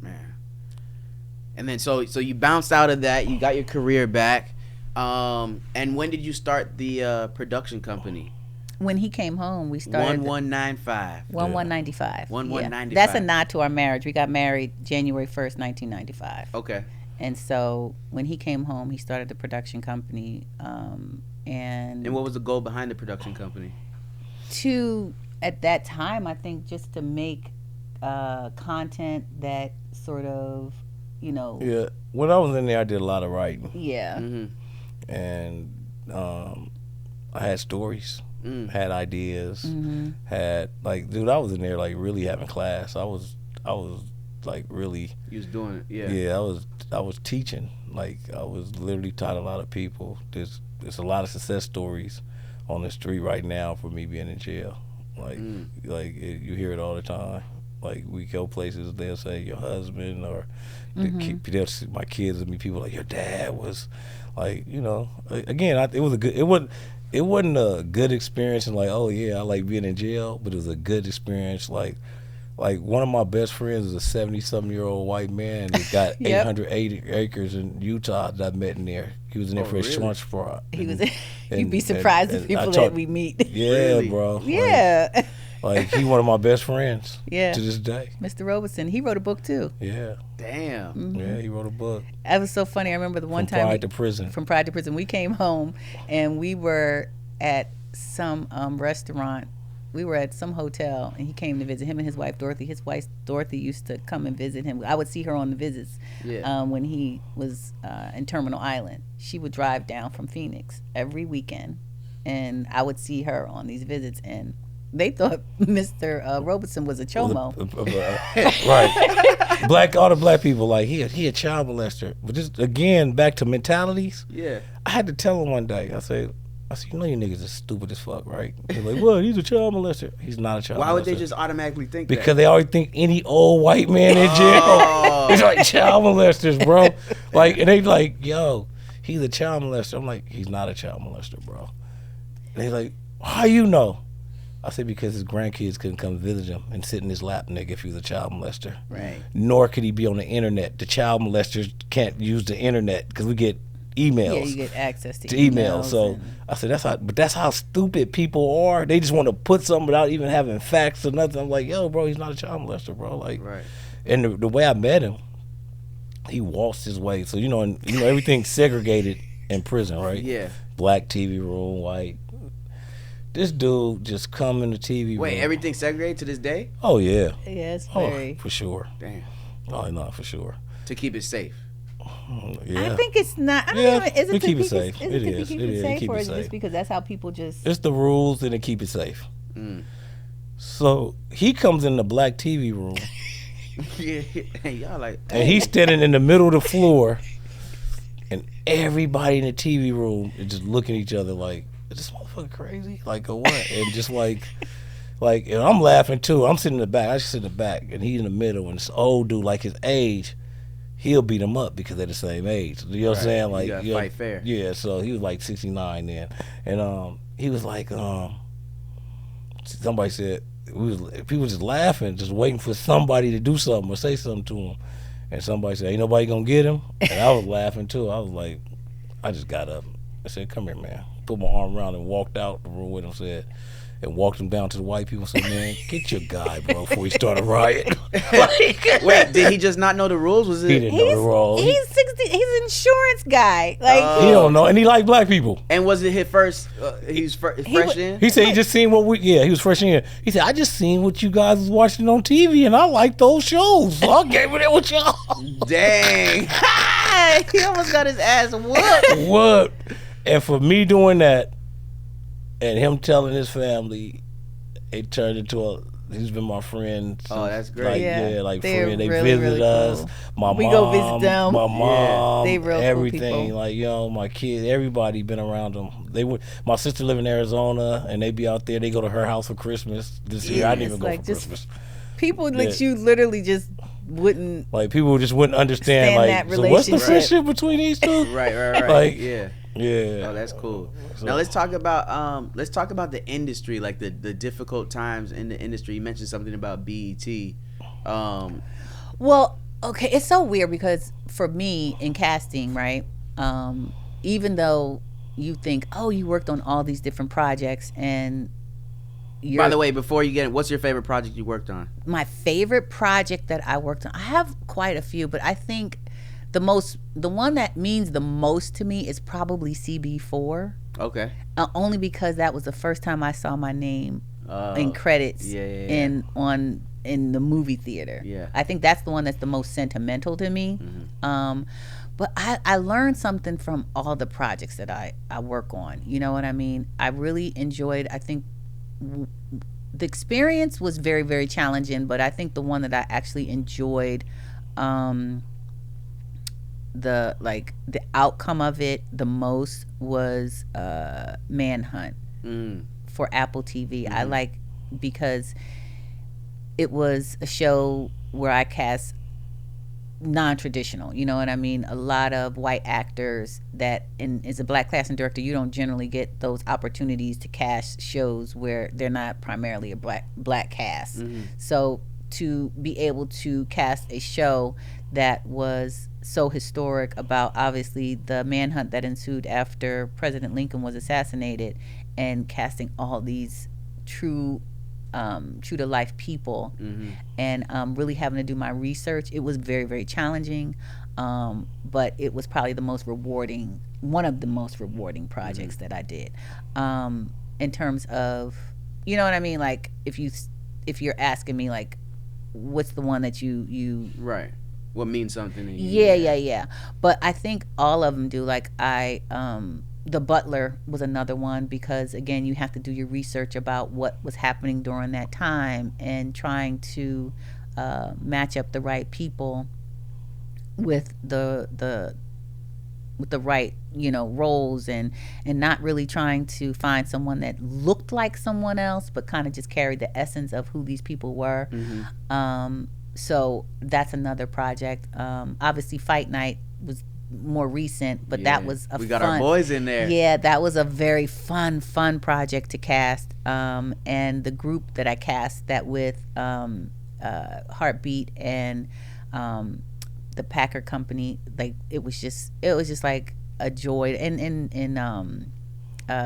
Man. And then so you bounced out of that. You got your career back. And when did you start the production company? When he came home, we started 1195. 1195. 1195. That's a nod to our marriage. We got married January 1st, 1995. Okay. And so when he came home, he started the production company. And what was the goal behind the production company? At that time, I think just to make content that sort of, you know. Yeah. When I was in there, I did a lot of writing. Yeah. Mm-hmm. And I had stories, had ideas, had, like, dude, I was in there, like, really having class. I was like, really. You was doing it, yeah. Yeah, I was teaching. Like, I was literally taught a lot of people. There's a lot of success stories on the street right now for me being in jail. Like, you hear it all the time. Like, we go places, they'll say your husband, or they'll see my kids and me. People like, your dad was, like, you know. Again, it was a good. It wasn't a good experience, and like, oh yeah, I like being in jail, but it was a good experience. Like one of my best friends is a 70-something-year-old white man that got 880 acres in Utah that I met in there. He was in there for his schwanz fraud. You'd be surprised at people that we meet. Yeah, really? bro. Yeah. Like he one of my best friends. Yeah. To this day. Mr. Robeson, he wrote a book too. Yeah. Damn. Mm-hmm. Yeah, he wrote a book. That was so funny. I remember the one time. From Pride to Prison. We came home and we were at some restaurant. We were at some hotel, and he came to visit him and his wife Dorothy. His wife Dorothy used to come and visit him. I would see her on the visits when he was in Terminal Island. She would drive down from Phoenix every weekend, and I would see her on these visits. And they thought Mr. Robeson was a chomo. Right. All the black people like he a child molester. But just again back to mentalities. Yeah. I had to tell him one day. I said, you know you niggas are stupid as fuck, right? They're like, well, he's a child molester. He's not a child molester. Why would they just automatically think that? Because they always think any old white man in jail is like child molesters, bro. Like, and they like, yo, he's a child molester. I'm like, he's not a child molester, bro. And they like, how you know? I said, because his grandkids couldn't come visit him and sit in his lap, nigga, if he was a child molester. Right. Nor could he be on the internet. The child molesters can't use the internet because we get emails. Yeah, you get access to emails. So I said, that's how stupid people are. They just want to put something without even having facts or nothing. I'm like, yo, bro, he's not a child molester, bro. Like, right. And the way I met him, he waltzed his way. So you know everything's segregated in prison, right? Yeah. Black TV room, white. This dude just come in the TV room. Wait, everything's segregated to this day? Oh yeah. Yes, very. For sure. Damn. Oh no, for sure. To keep it safe. Yeah. I think it's not. I don't know. Is it to keep it safe? It is. Keep it safe, or is it just because that's how people just? It's the rules and to keep it safe. So he comes in the black TV room. Yeah, and y'all like, and he's standing in the middle of the floor, and everybody in the TV room is just looking at each other like, is this motherfucker crazy? Like, or what? And just like, and I'm laughing too. I'm sitting in the back. I just sit in the back, and he's in the middle, and this old dude, like his age, he'll beat him up because they're the same age. You know what I'm saying? Like, you gotta fight fair. Yeah, so he was like 69 then. And he was like, somebody said, people just laughing, just waiting for somebody to do something or say something to him. And somebody said, ain't nobody gonna get him? And I was laughing too. I was like, I just got up. I said, come here, man. Put my arm around and walked out the room with him, and walked him down to the white people and said, man, get your guy, bro, before he start a riot. Wait, did he just not know the rules? Was it? He didn't know the rules. He's 60. He's an insurance guy. Like he don't know, and he like black people. And was it his first? He's fresh in. He said he just seen what he was fresh in. He said, I just seen what you guys was watching on TV, and I like those shows, so I gave it in with y'all. Dang, he almost got his ass whooped. What? And for me doing that, and him telling his family, it turned into he's been my friend. Oh, that's great. Like, yeah, like they're friend. They really, visit really us. cool. My we mom. go visit them. My mom. They real everything. cool people. Like, my kids, everybody been around them. My sister live in Arizona, and they be out there. They go to her house for Christmas this year. I didn't even go for Christmas. People that you literally just wouldn't. Like, people just wouldn't understand. Like, that so what's the friendship between these two? Right. Like, yeah. Yeah. Oh, that's cool. So, now let's talk about the industry, like the difficult times in the industry. You mentioned something about BET. Well, okay, it's so weird because for me in casting, right? Even though you think, oh, you worked on all these different projects, and by the way, before you get it, what's your favorite project you worked on? My favorite project that I worked on, I have quite a few, but I think the one that means the most to me is probably CB4. Okay. Only because that was the first time I saw my name in credits in the movie theater. Yeah. I think that's the one that's the most sentimental to me. Mm-hmm. But I learned something from all the projects that I work on. You know what I mean? I really enjoyed, I think the experience was very, very challenging, but I think the one that I actually enjoyed the outcome of it the most was Manhunt for Apple TV. I like because it was a show where I cast non-traditional, you know what I mean? A lot of white actors that, and as a black casting director, you don't generally get those opportunities to cast shows where they're not primarily a black cast. So to be able to cast a show that was so historic about obviously the manhunt that ensued after President Lincoln was assassinated, and casting all these true to life people, and really having to do my research, it was very, very challenging, but it was probably one of the most rewarding projects that I did, in terms of, you know what I mean, like if you're asking me like what's the one that you right, what means something to you. Yeah. But I think all of them do. Like the Butler was another one, because again, you have to do your research about what was happening during that time and trying to match up the right people with the right, roles, and not really trying to find someone that looked like someone else, but kind of just carried the essence of who these people were. So that's another project. Obviously Fight Night was more recent, but that was we got our boys in there. Yeah, that was a very fun project to cast. And the group that I cast that with, Heartbeat and the Packer Company, like it was just like a joy. And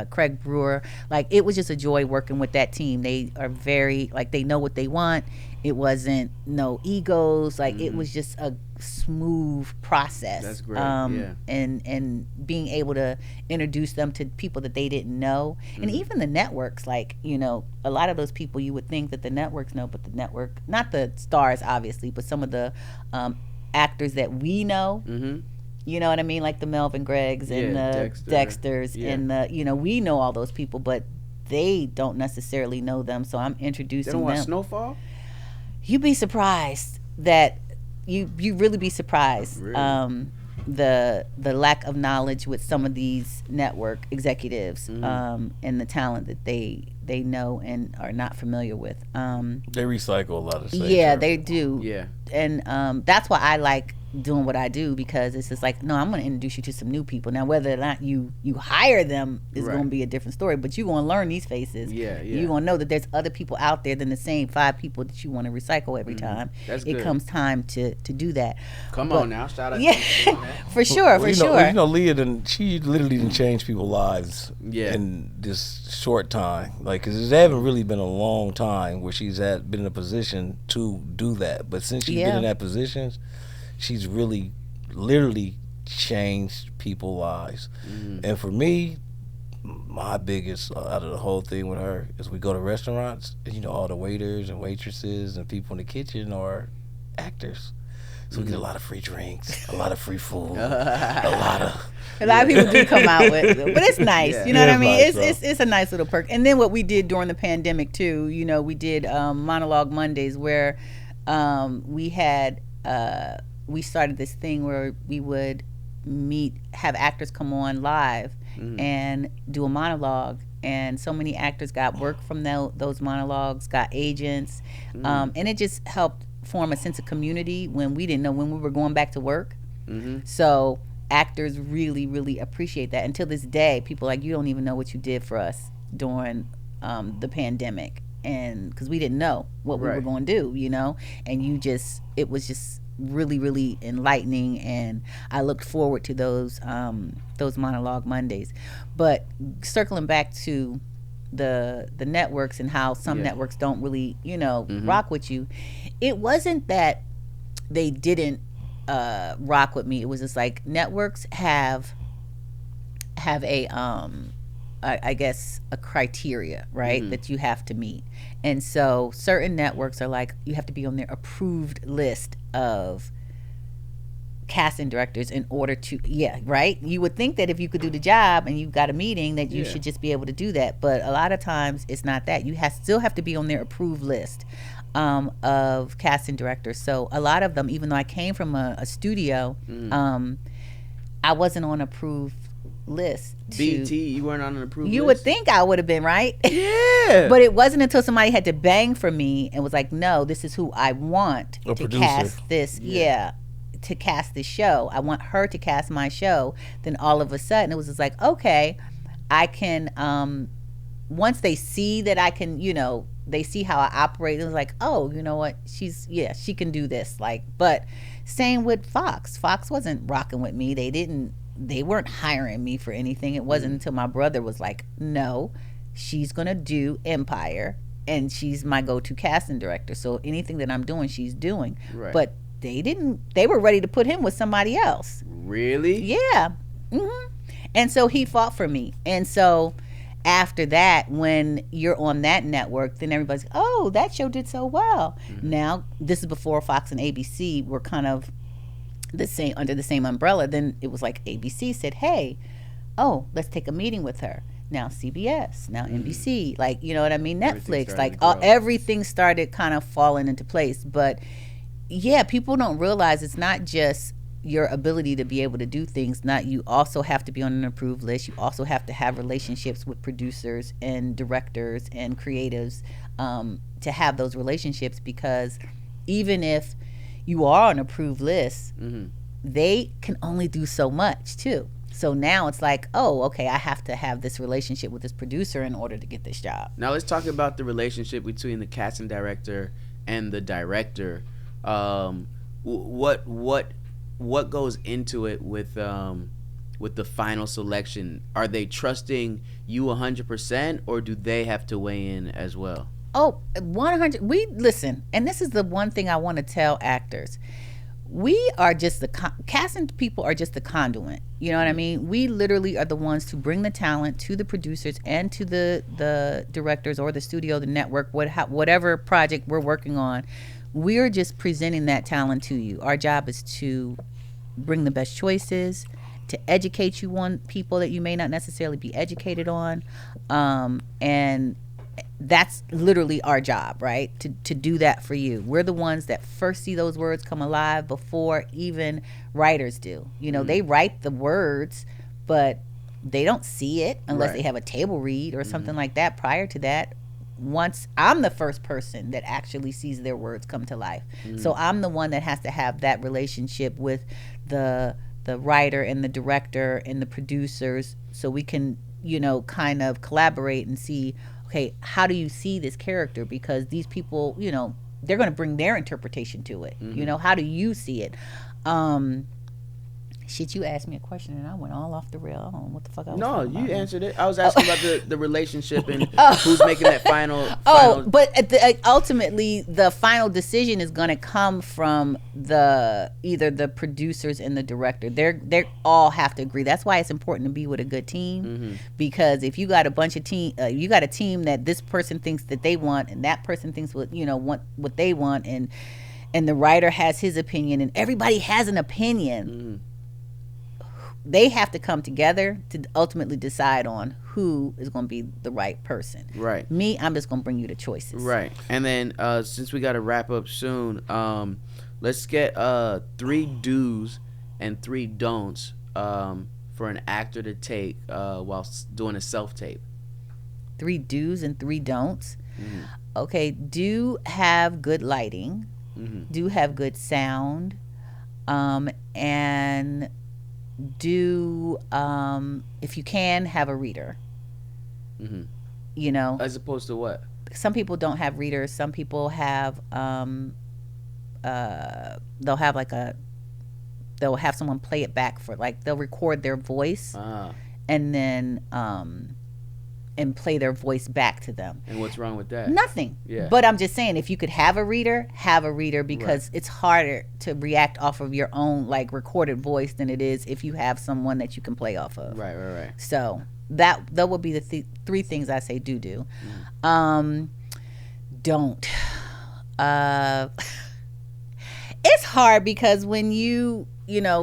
Craig Brewer, like it was just a joy working with that team. They are very, like, they know what they want. It wasn't no egos, like it was just a smooth process. That's great. Yeah. And being able to introduce them to people that they didn't know, and even the networks, like, a lot of those people you would think that the networks know, but the network, not the stars obviously, but some of the actors that we know. You know what I mean? Like the Melvin Greggs and the Dexters and the, we know all those people, but they don't necessarily know them, so I'm introducing them. They don't watch Snowfall? You'd be surprised that you really be surprised. Really? The lack of knowledge with some of these network executives, and the talent that they know and are not familiar with. They recycle a lot of stuff. Yeah, they do. Yeah. And that's why I like doing what I do, because it's just like, no, I'm going to introduce you to some new people. Now, whether or not you hire them is going to be a different story, but you're going to learn these faces. Yeah. You're going to know that there's other people out there than the same 5 people that you want to recycle every time. That's it good. comes time to do that. Come on now, shout out. Yeah, for sure, for sure. You know, Leah, she literally didn't change people's lives in this short time. Like, cause there haven't really been a long time where she's been in a position to do that. But since she's been in that position, she's really literally changed people's lives. And for me, my biggest out of the whole thing with her is we go to restaurants and, you know, all the waiters and waitresses and people in the kitchen are actors. So we get a lot of free drinks, a lot of free food, a lot of people do come out with it, but it's nice. You know what I mean? It's a nice little perk. And then what we did during the pandemic too, you know, we did Monologue Mondays, where we started this thing where we would have actors come on live and do a monologue. And so many actors got work from those monologues, got agents, and it just helped form a sense of community when we didn't know when we were going back to work. So actors really, really appreciate that. Until this day, people are like, you don't even know what you did for us during the pandemic, and because we didn't know what we were going to do, you know. And it was just really, really enlightening, and I looked forward to those Monologue Mondays. But circling back to the networks and how some networks don't really, you know, rock with you, it wasn't that they didn't rock with me. It was just like, networks have a I guess a criteria, right, that you have to meet. And so certain networks are like, you have to be on their approved list of casting directors in order to, right? You would think that if you could do the job and you've got a meeting, that you should just be able to do that. But a lot of times it's not that. You still have to be on their approved list of casting directors. So a lot of them, even though I came from a studio, I wasn't on approved list. BT, you weren't on an approved list? You would think I would have been, right? Yeah. But it wasn't until somebody had to bang for me and was like, no, this is who I want to cast this. To cast this show. I want her to cast my show. Then all of a sudden it was just like, okay, I can, once they see that I can, you know, they see how I operate, it was like, oh, you know what, she can do this. Like, but same with Fox. Fox wasn't rocking with me. They weren't hiring me for anything. It wasn't until my brother was like, no, she's gonna do Empire and she's my go-to casting director. So anything that I'm doing, she's doing. Right. But they were ready to put him with somebody else. Really? Yeah. And so he fought for me. And so after that, when you're on that network, then everybody's, oh, that show did so well. Now, this is before Fox and ABC were kind of under the same umbrella. Then it was like ABC said, hey, let's take a meeting with her. Now CBS, now NBC, like, you know what I mean? Netflix, like everything started kind of falling into place. But yeah, people don't realize it's not just your ability to be able to do things. You also have to be on an approved list. You also have to have relationships with producers and directors and creatives to have those relationships, because even if you are on an approved list, they can only do so much too. So now it's like, oh, okay, I have to have this relationship with this producer in order to get this job. Now let's talk about the relationship between the casting director and the director. What goes into it with the final selection? Are they trusting you 100%, or do they have to weigh in as well? Oh, 100. We listen, and this is the one thing I want to tell actors. We are just casting people are just the conduit. You know what I mean? We literally are the ones to bring the talent to the producers and to the directors or the studio, the network, whatever project we're working on. We're just presenting that talent to you. Our job is to bring the best choices to educate you on people that you may not necessarily be educated on, and that's literally our job, right? To do that for you. We're the ones that first see those words come alive before even writers do. They write the words, but they don't see it unless they have a table read or something like that prior to that. Once I'm the first person that actually sees their words come to life. So I'm the one that has to have that relationship with the writer and the director and the producers, so we can, kind of collaborate and see, okay, how do you see this character? Because these people, they're going to bring their interpretation to it. How do you see it? Shit, you asked me a question and I went all off the rail. I don't know what the fuck I was talking about. No, you answered it. I was asking about the relationship and who's making that final. But ultimately, the final decision is going to come from either the producers and the director. They all have to agree. That's why it's important to be with a good team, because if you got a bunch of you got a team that this person thinks that they want and that person thinks want what they want, and the writer has his opinion and everybody has an opinion. They have to come together to ultimately decide on who is going to be the right person. Right. Me, I'm just going to bring you the choices. Right. And then since we got to wrap up soon, let's get 3 do's and 3 don'ts for an actor to take while doing a self-tape. 3 do's and 3 don'ts. Okay. Do have good lighting. Do have good sound. And do if you can have a reader. As opposed to what? Some people don't have readers. Some people have they'll have someone play it back for, like, they'll record their voice and then and play their voice back to them. And what's wrong with that? Nothing. Yeah. But I'm just saying, if you could have a reader, because it's harder to react off of your own, like, recorded voice than it is if you have someone that you can play off of. Right. So that would be the 3 things I say do. Don't. It's hard because when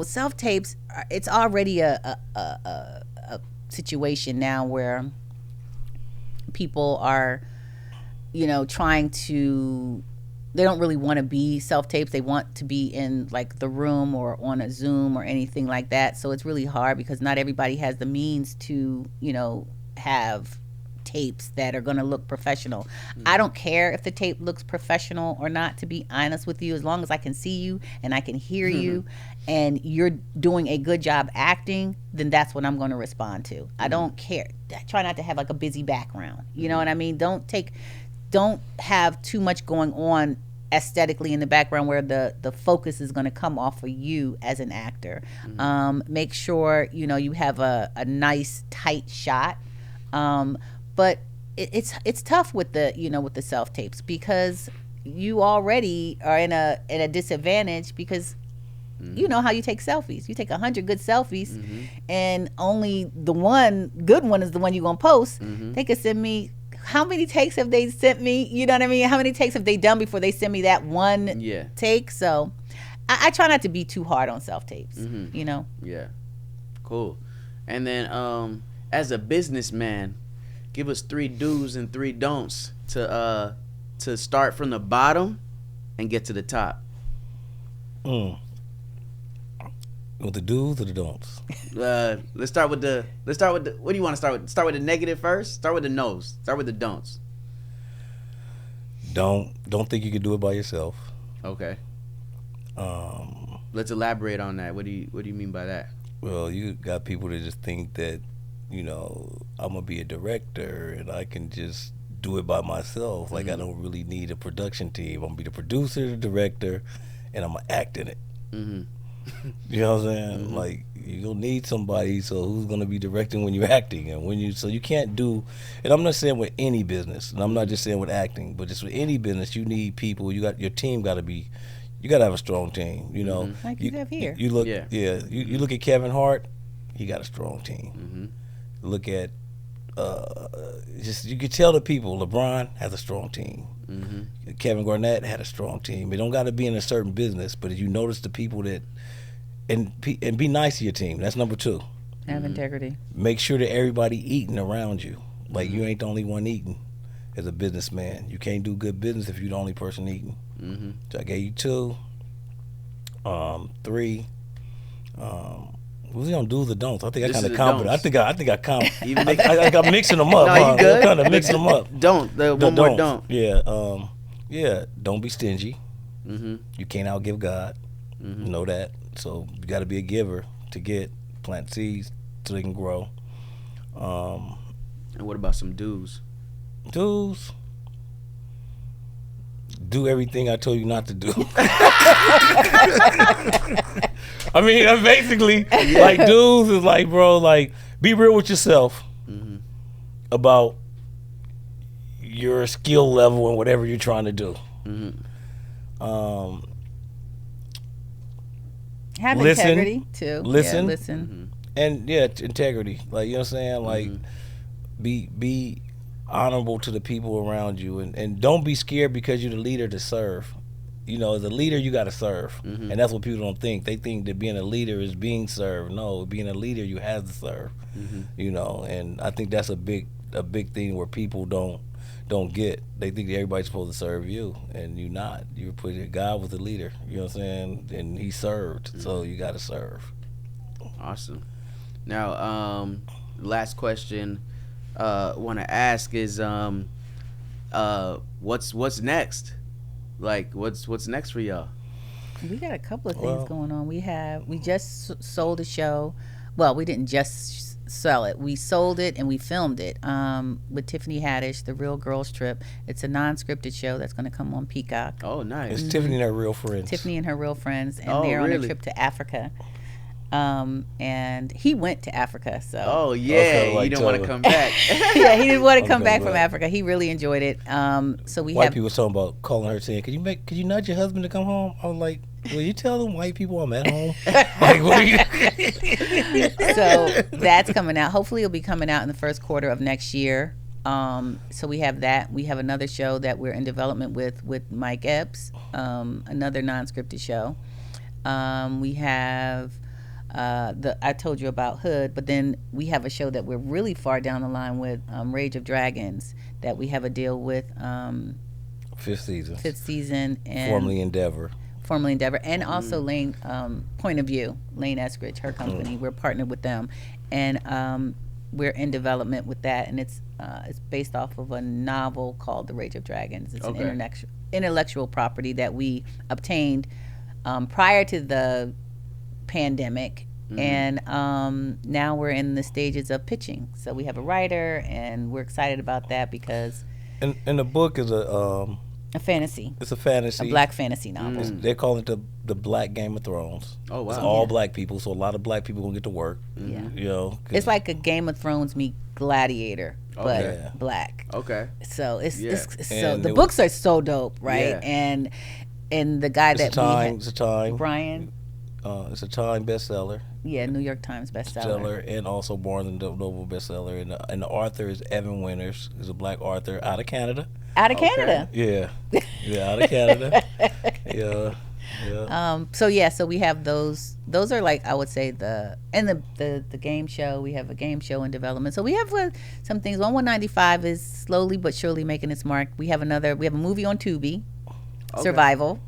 self-tapes, it's already a situation now where people are, trying to, they don't really want to be self-tapes. They want to be in, like, the room or on a Zoom or anything like that. So it's really hard because not everybody has the means to, have tapes that are going to look professional. I don't care if the tape looks professional or not, to be honest with you, as long as I can see you and I can hear you and you're doing a good job acting, then that's what I'm going to respond to. I don't care. I try not to have, like, a busy background. You know what I mean? Don't have too much going on aesthetically in the background where the focus is going to come off of you as an actor. Make sure, you have a nice tight shot. But it's tough with the self tapes, because you already are in a disadvantage, because you know how you take selfies. You take 100 good selfies, and only the one good one is the one you're gonna post. They could send me, how many takes have they sent me? You know what I mean? How many takes have they done before they send me that one take? So I try not to be too hard on self tapes. Yeah, cool. And then as a businessman, give us 3 do's and 3 don'ts to start from the bottom and get to the top. With the do's or the don'ts? Let's start with the. What do you want to start with? Start with the negative first. Start with the no's. Start with the don'ts. Don't think you can do it by yourself. Okay. Let's elaborate on that. What do you mean by that? Well, you got people that just think that, I'm gonna be a director and I can just do it by myself. Like, I don't really need a production team. I'm gonna be the producer, the director, and I'm gonna act in it. You know what I'm saying? Like, you're gonna need somebody, so who's gonna be directing when you're acting, and so you can't do. And I'm not saying with any business, and I'm not just saying with acting, but just with any business, you need people. You got your team. You gotta have a strong team. Like you have here. You look, You look at Kevin Hart. He got a strong team. Look at you could tell the people. LeBron has a strong team. Kevin Garnett had a strong team. It don't got to be in a certain business, but if you notice the people that and be nice to your team. That's number 2. Have integrity. Make sure that everybody eating around you. Like you ain't the only one eating. As a businessman, you can't do good business if you're the only person eating. So I gave you 2, 3. We don't do the don'ts. I think I kind of competent. I think I'm mixing them up. No, you good? Kind of mixing them up. One more don't. Yeah. Don't be stingy. You can't outgive God. You know that. So you got to be a giver to plant seeds so they can grow. And what about some do's? Do's. Do everything I told you not to do. I mean, basically, like, dudes is like, bro, like, be real with yourself about your skill level and whatever you're trying to do. Have integrity, too. Listen. Yeah, listen. And, integrity. Like, you know what I'm saying? Like, be honorable to the people around you, and don't be scared because you're the leader to serve. You know, as a leader, you got to serve, and that's what people don't think. They think that being a leader is being served. No, being a leader, you have to serve. You know, and I think that's a big thing where people don't get. They think that everybody's supposed to serve you, and you're not. You're putting God was the leader. You know what I'm saying? And He served, so you got to serve. Awesome. Now, last question. Want to ask is what's next? Like what's next for y'all? We got a couple of things going on. We just sold a show. Well, we didn't just sell it. We sold it and we filmed it with Tiffany Haddish, The Real Girls Trip. It's a non-scripted show that's going to come on Peacock. Oh, nice. It's Tiffany and her real friends. Tiffany and her real friends, and they're on a trip to Africa. And he went to Africa, so. Oh yeah, he didn't want to come back. Yeah, he didn't want to come back from Africa. He really enjoyed it. So white people talking about calling her saying, "Could you nudge your husband to come home?" I was like, "Will you tell them white people I'm at home?" Like, what are you? So that's coming out. Hopefully, it'll be coming out in the first quarter of next year. So we have that. We have another show that we're in development with Mike Epps, another non-scripted show. We have. I told you about Hood, but then we have a show that we're really far down the line with, Rage of Dragons, that we have a deal with. Fifth season, and formerly Endeavor, and also Lane Point of View, Lane Eskridge, her company. We're partnered with them, and we're in development with that, and it's based off of a novel called The Rage of Dragons. It's an intellectual property that we obtained prior to the pandemic. And now we're in the stages of pitching. So we have a writer, and we're excited about that because. And the book is a fantasy. It's a fantasy. A black fantasy novel. They call it the Black Game of Thrones. Oh wow! It's all black people, so a lot of black people gonna get to work. Yeah, you know, it's like a Game of Thrones meet Gladiator, but black. Okay. So it's so the books are so dope, right? Yeah. And the guy it's a time Brian. It's a Time bestseller. Yeah, New York Times bestseller. And also Barnes and Noble bestseller. And the author is Evan Winters. He's a black author out of Canada. Canada. Yeah. Yeah, out of Canada. Yeah. So we have those. Those are, like, I would say the game show. We have a game show in development. So we have some things. 195 is slowly but surely making its mark. We have a movie on Tubi, Survival.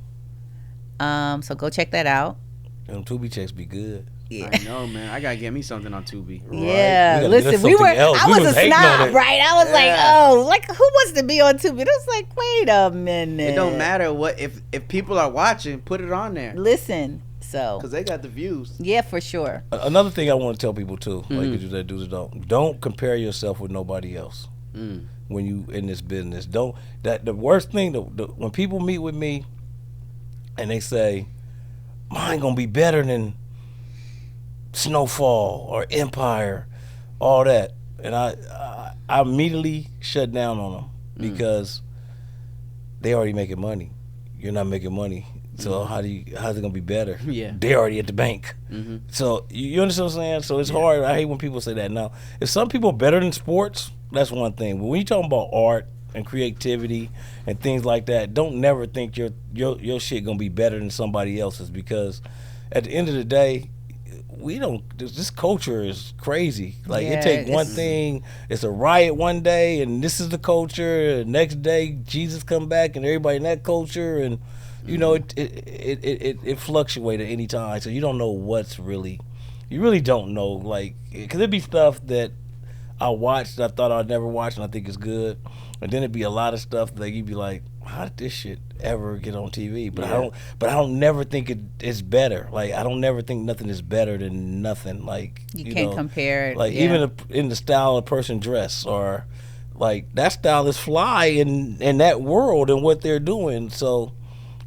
So go check that out. Them Tubi checks be good. Yeah. I know, man. I gotta get me something on Tubi. Yeah, right. Listen, I was a snob, right? I was like, who wants to be on Tubi? It was like, wait a minute. It don't matter what if people are watching, put it on there. Listen, because they got the views. Yeah, for sure. Another thing I want to tell people too, like you do, don't compare yourself with nobody else when you in this business. The worst thing when people meet with me and they say, mine gonna be better than Snowfall or Empire, all that, and I immediately shut down on them because they already making money. You're not making money, so how's it gonna be better? Yeah, they already at the bank. So you understand what I'm saying? So it's hard. I hate when people say that. Now, if some people are better than sports, that's one thing. But when you talking about art and creativity and things like that, don't never think your shit gonna be better than somebody else's, because at the end of the day, we don't. This culture is crazy. Like it take one thing. It's a riot one day, and this is the culture. The next day, Jesus come back, and everybody in that culture, and you know it fluctuates at any time. So you don't know what's really. You really don't know, like, because it'd be stuff that I watched that I thought I'd never watch, and I think it's good, and then it'd be a lot of stuff that you'd be like, how did this shit ever get on TV? But I don't never think it's better. Like I don't never think nothing is better than nothing. Like you can't compare it. Like even in the style a person dress, or like that style is fly in that world and what they're doing. So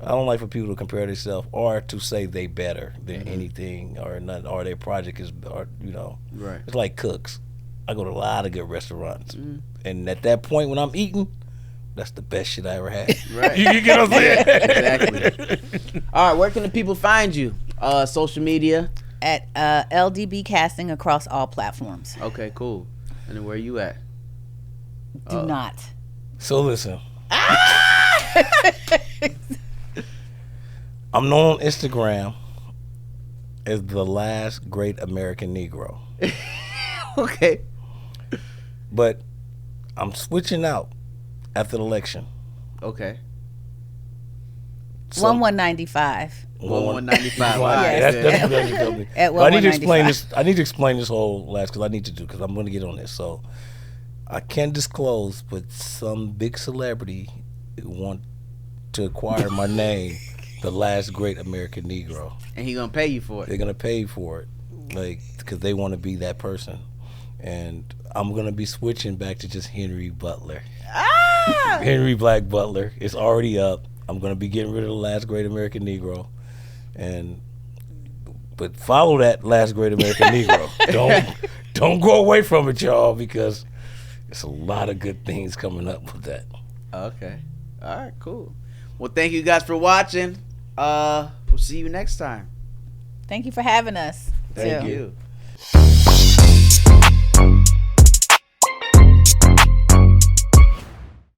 I don't like for people to compare themselves or to say they better than anything or nothing, or their project is, or you know, right. It's like cooks. I go to a lot of good restaurants, and at that point when I'm eating, that's the best shit I ever had. Right. You get what I'm saying? Exactly. All right, where can the people find you? Social media? At LDB Casting across all platforms. Okay, cool. And then where you at? Do not. So listen. I'm known on Instagram as the last great American Negro. Okay. But I'm switching out after the election. Okay. So, 1195. 1195. Wow. Yes. That's At I need to explain 1195. this. I need to explain this whole last because I'm going to get on this. So I can't disclose, but some big celebrity want to acquire my name, the last great American Negro. And he gonna pay you for it. They're gonna pay for it, like because they want to be that person. And I'm gonna be switching back to just Henry Butler. Henry Black Butler. It's already up. I'm gonna be getting rid of the last great American Negro, but follow that last great American Negro. Don't go away from it, y'all, because it's a lot of good things coming up with that. Okay. All right. Cool. Well, thank you guys for watching. We'll see you next time. Thank you for having us. Thank you.